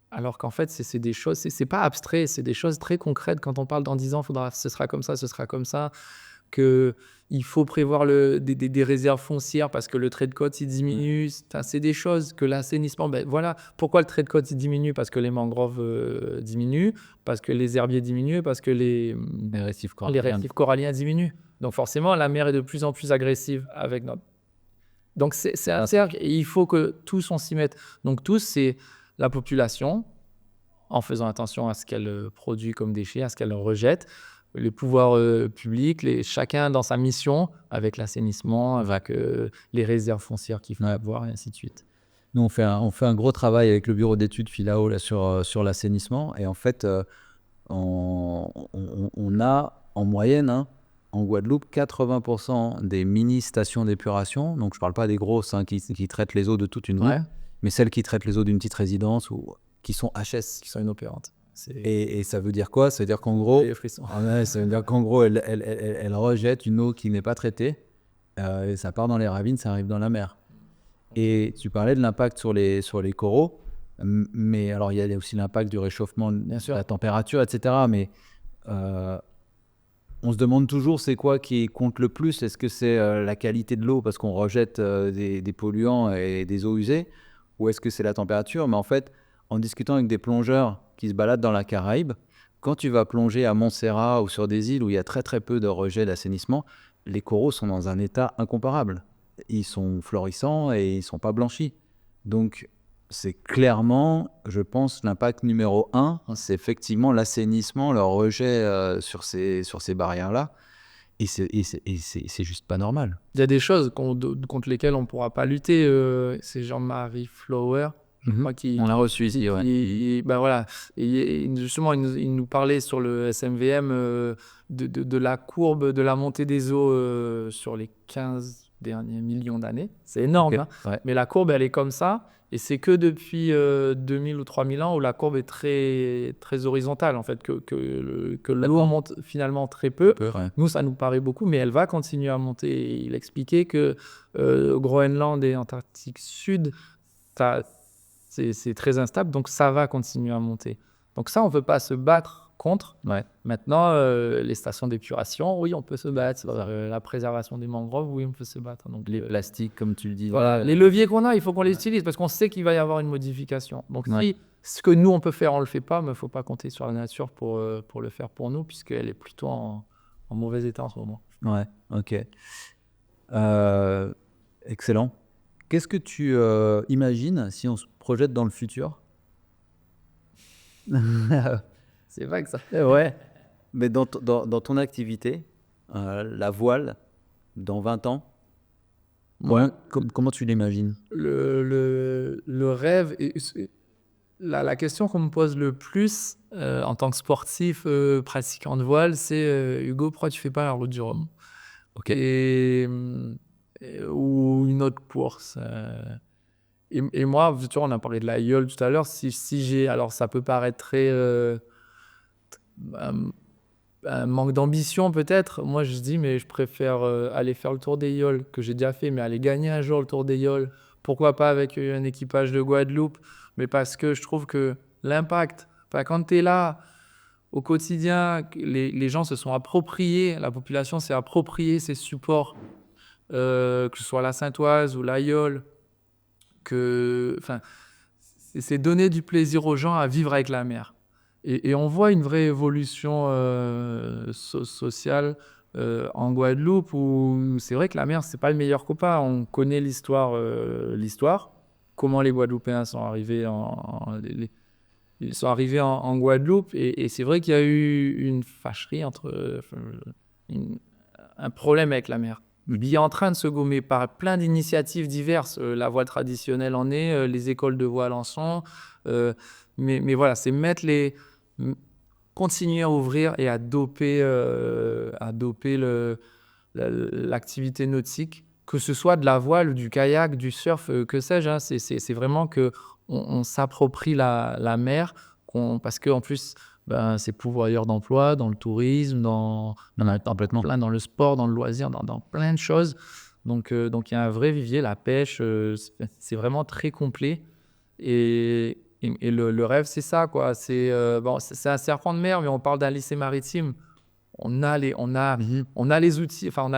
Alors qu'en fait, c'est des choses... C'est pas abstrait, c'est des choses très concrètes. Quand on parle dans 10 ans, ce sera comme ça, ce sera comme ça. Qu'il faut prévoir des réserves foncières parce que le trait de côte il diminue. C'est des choses que l'assainissement, ben voilà. Pourquoi le trait de côte il diminue? Parce que les mangroves diminuent, parce que les herbiers diminuent, parce que les récifs coralliens diminuent. Donc forcément, la mer est de plus en plus agressive avec notre... Donc c'est un cercle et il faut que tous on s'y mette. Donc tous, c'est la population, en faisant attention à ce qu'elle produit comme déchets, à ce qu'elle rejette, les pouvoirs publics, chacun dans sa mission, avec l'assainissement, avec les réserves foncières qu'il faut avoir, et ainsi de suite. Nous, on fait un gros travail avec le bureau d'études Philao là, sur l'assainissement. Et en fait, on a en moyenne, en Guadeloupe, 80% des mini-stations d'épuration. Donc, je ne parle pas des grosses qui traitent les eaux de toute une ville, mais celles qui traitent les eaux d'une petite résidence ou qui sont HS. Qui sont inopérantes. Et ça veut dire quoi? Ça veut dire qu'en gros, ça veut dire qu'en gros, elle rejette une eau qui n'est pas traitée. Et ça part dans les ravines, ça arrive dans la mer. Et tu parlais de l'impact sur les coraux, mais alors il y a aussi l'impact du réchauffement de la température, etc. Mais on se demande toujours c'est quoi qui compte le plus. Est-ce que c'est la qualité de l'eau parce qu'on rejette des polluants et des eaux usées, ou est-ce que c'est la température? Mais en fait, en discutant avec des plongeurs qui se baladent dans la Caraïbe, quand tu vas plonger à Montserrat ou sur des îles où il y a très très peu de rejets d'assainissement, les coraux sont dans un état incomparable. Ils sont florissants et ils ne sont pas blanchis. Donc, c'est clairement, je pense, l'impact numéro 1, c'est effectivement l'assainissement, le rejet sur ces barrières-là. Et c'est juste pas normal. Il y a des choses contre lesquelles on ne pourra pas lutter. C'est Jean-Marie Flower, je crois, on l'a reçu ici, ouais. Ben voilà. Et justement, il nous parlait sur le SMVM de la courbe de la montée des eaux sur les 15 derniers millions d'années. C'est énorme, Okay. Ouais. Mais la courbe, elle est comme ça. Et c'est que depuis 2000 ou 3000 ans où la courbe est très, très horizontale, en fait, que l'eau monte finalement très peu. Ouais. Nous, ça nous paraît beaucoup, mais elle va continuer à monter. Et il expliquait que Groenland et Antarctique Sud, c'est très instable, donc ça va continuer à monter. Donc ça, on ne peut pas se battre contre. Ouais. Maintenant, les stations d'épuration, oui, on peut se battre. La préservation des mangroves, oui, on peut se battre. Donc, les plastiques, comme tu le dis. Voilà, les leviers qu'on a, il faut qu'on les utilise parce qu'on sait qu'il va y avoir une modification. Donc, si ce que nous, on peut faire, on ne le fait pas, mais il ne faut pas compter sur la nature pour le faire pour nous, puisqu'elle est plutôt en mauvais état en ce moment. Ouais, ok. Excellent. Qu'est-ce que tu imagines si on se projette dans le futur? C'est vrai que ça. Ouais. Mais dans ton activité, la voile, dans 20 ans, comment tu l'imagines? Le rêve, la question qu'on me pose le plus en tant que sportif pratiquant de voile, c'est Hugo, pourquoi tu fais pas la route du Rhum? Ok. Ou une autre course. Et moi, tu vois, on a parlé de la Yole tout à l'heure. Si j'ai, alors ça peut paraître très un manque d'ambition peut-être. Moi, je dis, mais je préfère aller faire le Tour des Yoles, que j'ai déjà fait, mais aller gagner un jour le Tour des Yoles. Pourquoi pas avec un équipage de Guadeloupe? Mais parce que je trouve que l'impact, enfin, quand tu es là au quotidien, les gens se sont appropriés, la population s'est appropriée ces supports, que ce soit la Saintoise ou la Yole, enfin, c'est donner du plaisir aux gens à vivre avec la mer. Et on voit une vraie évolution sociale en Guadeloupe où c'est vrai que la mer, c'est pas le meilleur copain. On connaît l'histoire, comment les Guadeloupéens sont arrivés ils sont arrivés en Guadeloupe et c'est vrai qu'il y a eu une fâcherie un problème avec la mer. Il est en train de se gommer par plein d'initiatives diverses. La voile traditionnelle en est, les écoles de voile en sont. Mais voilà, c'est continuer à ouvrir et à doper l'activité nautique, que ce soit de la voile, du kayak, du surf, que sais-je. Hein. C'est vraiment qu'on s'approprie la mer, parce qu'en plus, c'est pourvoyeur d'emploi dans le tourisme, Complètement. dans le sport, dans le loisir, dans plein de choses. Donc, il y a un vrai vivier, la pêche, c'est vraiment très complet. Et le rêve, c'est ça, quoi. C'est un serpent de mer, mais on parle d'un lycée maritime. On a les outils, enfin,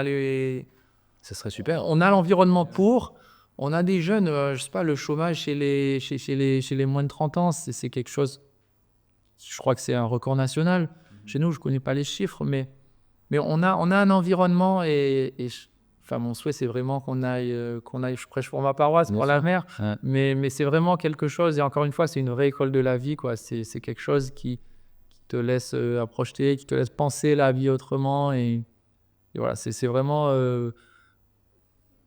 Ça serait super. on a l'environnement pour. On a des jeunes, je sais pas, le chômage chez les moins de 30 ans, c'est quelque chose. Je crois que c'est un record national. Chez nous, je connais pas les chiffres, mais on a un environnement enfin, mon souhait, c'est vraiment qu'on aille, je prêche pour ma paroisse, pour la mer, Ouais. mais c'est vraiment quelque chose, et encore une fois, c'est une vraie école de la vie, quoi. C'est quelque chose qui te laisse projeter, qui te laisse penser la vie autrement, et voilà, c'est vraiment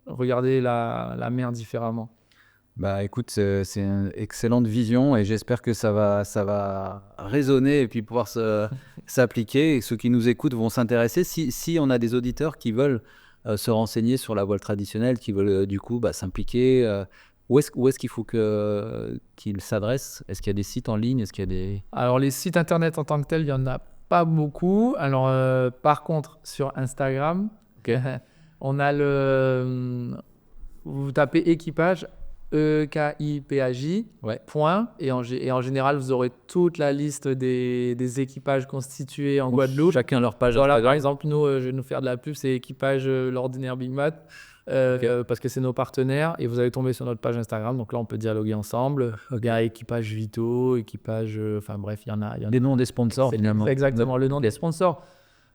regarder la mer différemment. Bah écoute, c'est une excellente vision et j'espère que ça va résonner et puis pouvoir s'appliquer et ceux qui nous écoutent vont s'intéresser. Si on a des auditeurs qui veulent se renseigner sur la voile traditionnelle, qui veulent du coup s'impliquer, où est-ce qu'il faut qu'ils s'adressent? Est-ce qu'il y a des sites en ligne? Est-ce qu'il y a des... Alors, les sites internet en tant que tels, il n'y en a pas beaucoup. Alors, par contre, sur Instagram, on a vous tapez équipage, EKIPAJ, point, et en général, vous aurez toute la liste des équipages constitués en Guadeloupe. Chacun leur page Voilà, Instagram. par exemple, nous, je vais nous faire de la pub, c'est équipage l'ordinaire Big Mat, parce que c'est nos partenaires, et vous allez tomber sur notre page Instagram, donc là, on peut dialoguer ensemble. Il y a équipage Vito, équipage, enfin bref, il y en a. Les noms des sponsors finalement. Exactement, le nom des sponsors.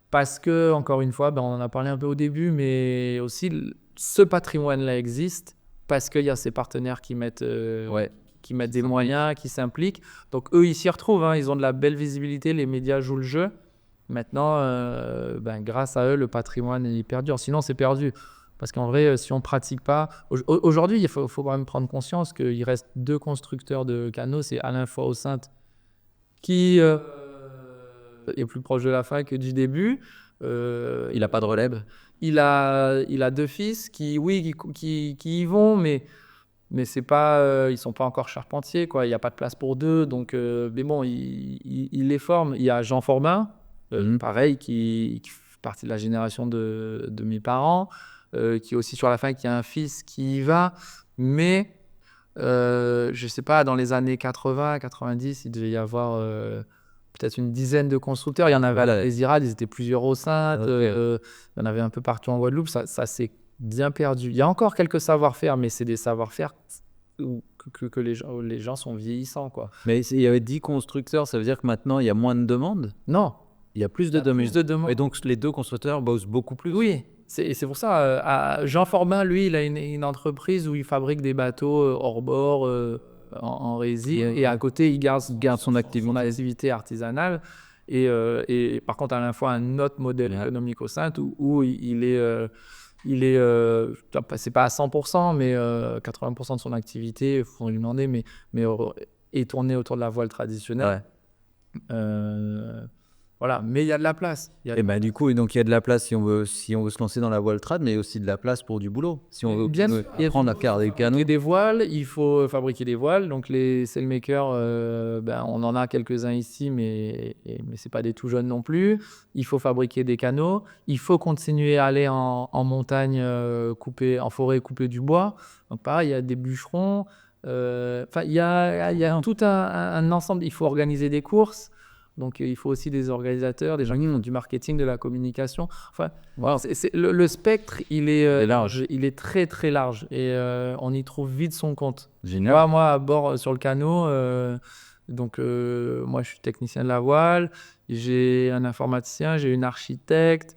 Parce que, encore une fois, on en a parlé un peu au début, mais aussi, ce patrimoine-là existe parce qu'il y a ces partenaires qui mettent des moyens, qui s'impliquent. Donc, eux, ils s'y retrouvent. Hein, ils ont de la belle visibilité, les médias jouent le jeu. Maintenant, grâce à eux, le patrimoine il perdure. Sinon, c'est perdu. Parce qu'en vrai, si on ne pratique pas... Aujourd'hui, il faut quand même prendre conscience qu'il reste 2 constructeurs de canots. C'est Alain Foix-Sainte qui est plus proche de la fin que du début. Il n'a pas de relève. Il a 2 fils qui y vont, mais c'est pas, ils sont pas encore charpentiers, quoi. Il n'y a pas de place pour 2, donc mais bon, il les forme. Il y a Jean Formin, pareil, qui fait partie de la génération de mes parents, qui est aussi sur la fin, qui a un fils qui y va, mais je sais pas, dans les années 80, 90, il devait y avoir peut-être une dizaine de constructeurs. Il y en avait à les Irades, ils étaient plusieurs au Saintes, il y en avait un peu partout en Guadeloupe. Ça s'est bien perdu. Il y a encore quelques savoir-faire, mais c'est des savoir-faire que les gens sont vieillissants, quoi. Mais il y avait 10 constructeurs, ça veut dire que maintenant il y a moins de demandes? Non. Il y a plus de demandes. Et Et donc les 2 constructeurs bossent beaucoup plus. Oui, c'est pour ça. Jean Formin, lui, il a une entreprise où il fabrique des bateaux hors bord, en résine, et à côté, il garde son activité artisanale. Et par contre, à la fois, un autre modèle économique au sein où il est, c'est pas à 100%, mais 80% de son activité, il faut lui demander, mais est tourné autour de la voile traditionnelle. Voilà, mais il y a de la place. Et ben du coup, donc il y a de la place si on veut se lancer dans la voile trad, mais aussi de la place pour du boulot. Si on veut Bien sûr, apprendre à faire des canaux. et des voiles, il faut fabriquer des voiles. Donc les sailmakers, on en a quelques-uns ici, mais c'est pas des tout jeunes non plus. Il faut fabriquer des canots. Il faut continuer à aller en montagne, en forêt, couper du bois. Donc pareil, il y a des bûcherons. Il y a tout un ensemble. Il faut organiser des courses. Donc, il faut aussi des organisateurs, des gens qui font du marketing, de la communication. Enfin, Wow. le spectre, il est C'est large. il est très, très large. Et on y trouve vite son compte. Génial. Moi, à bord sur le canot, moi, je suis technicien de la voile. J'ai un informaticien, j'ai une architecte,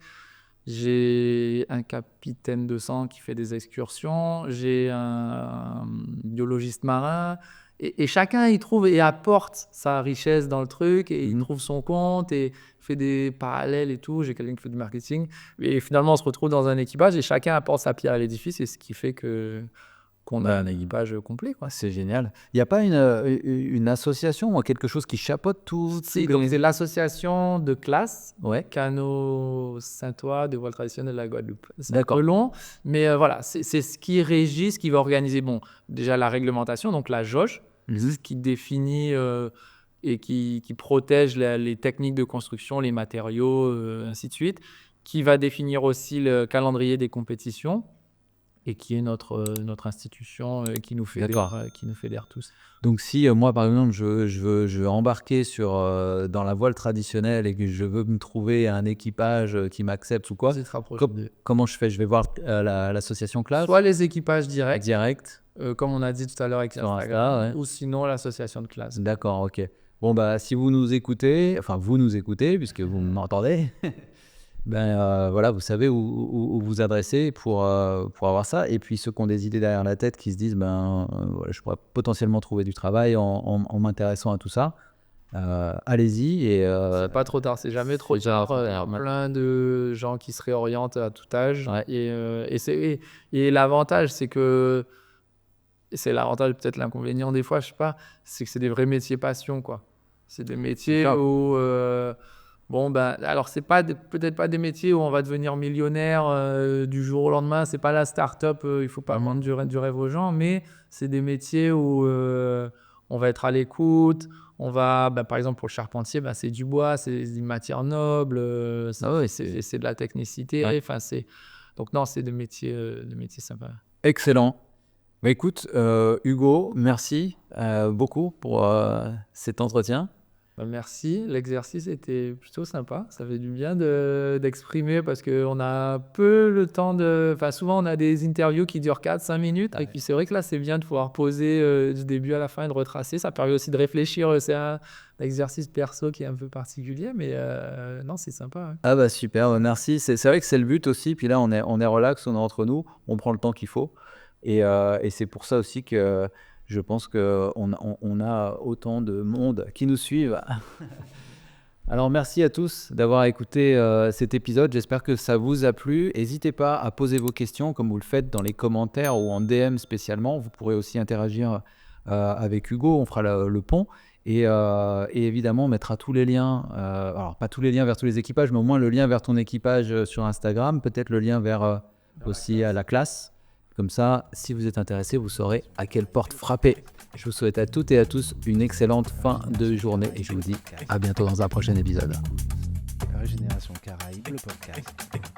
j'ai un capitaine de sang qui fait des excursions, j'ai un biologiste marin. Et chacun y trouve et apporte sa richesse dans le truc et il trouve son compte et fait des parallèles et tout. J'ai quelqu'un qui fait du marketing. Et finalement, on se retrouve dans un équipage et chacun apporte sa pierre à l'édifice et ce qui fait qu'on a un équipage complet, quoi. C'est génial. Il n'y a pas une association ou quelque chose qui chapeaute tout Donc, c'est l'association de classe Ouais. Canot Saint-Ouen de voile traditionnelle de la Guadeloupe. C'est un D'accord. peu long, mais voilà, c'est ce qui régit, ce qui va organiser, déjà la réglementation, donc la jauge, ce qui définit et qui protège les techniques de construction, les matériaux, ainsi de suite, qui va définir aussi le calendrier des compétitions et qui est notre institution qui nous fédère tous. Donc si moi par exemple je veux embarquer dans la voile traditionnelle et que je veux me trouver un équipage qui m'accepte ou quoi, C'est très proche. comment je fais? Je vais voir l'association classe Soit les équipages directs, direct. comme on a dit tout à l'heure avec Sur Insta, Instagram, ouais. ou sinon l'association de classe. D'accord, ok. Bon bah si vous nous écoutez puisque vous m'entendez, voilà, vous savez où vous adresser pour avoir ça. Et puis ceux qui ont des idées derrière la tête, qui se disent voilà, je pourrais potentiellement trouver du travail en m'intéressant à tout ça. Allez-y et C'est pas trop tard, c'est jamais trop tard. Plein de gens qui se réorientent à tout âge. Ouais. Et l'avantage, c'est que c'est l'avantage, peut-être l'inconvénient des fois, je sais pas, c'est que c'est des vrais métiers passion, quoi. C'est des métiers ça. où alors c'est peut-être pas des métiers où on va devenir millionnaire du jour au lendemain. C'est pas la start-up, il faut pas vendre du rêve aux gens, mais c'est des métiers où on va être à l'écoute. On va, par exemple, pour le charpentier, c'est du bois, c'est une matière noble, c'est de la technicité. Ouais. Enfin, donc non, c'est des métiers sympas. Excellent. Bah, écoute, Hugo, merci beaucoup pour cet entretien. Merci, l'exercice était plutôt sympa. Ça fait du bien d'exprimer parce qu'on a peu le temps souvent, on a des interviews qui durent 4-5 minutes. Et puis, c'est vrai que là, c'est bien de pouvoir poser du début à la fin et de retracer. Ça permet aussi de réfléchir. C'est un exercice perso qui est un peu particulier, mais non, c'est sympa. Ouais. Ah bah super, merci. C'est vrai que c'est le but aussi. Puis là, on est relax, on est entre nous, on prend le temps qu'il faut. Et c'est pour ça aussi que je pense qu'on a autant de monde qui nous suivent. Alors merci à tous d'avoir écouté cet épisode. J'espère que ça vous a plu. N'hésitez pas à poser vos questions comme vous le faites dans les commentaires ou en DM spécialement. Vous pourrez aussi interagir avec Hugo. On fera le pont. Et évidemment, on mettra tous les liens. Alors pas tous les liens vers tous les équipages, mais au moins le lien vers ton équipage sur Instagram. Peut-être le lien vers aussi à la classe. Comme ça, si vous êtes intéressé, vous saurez à quelle porte frapper. Je vous souhaite à toutes et à tous une excellente fin de journée et je vous dis à bientôt dans un prochain épisode. Régénération Caraïbes, le podcast.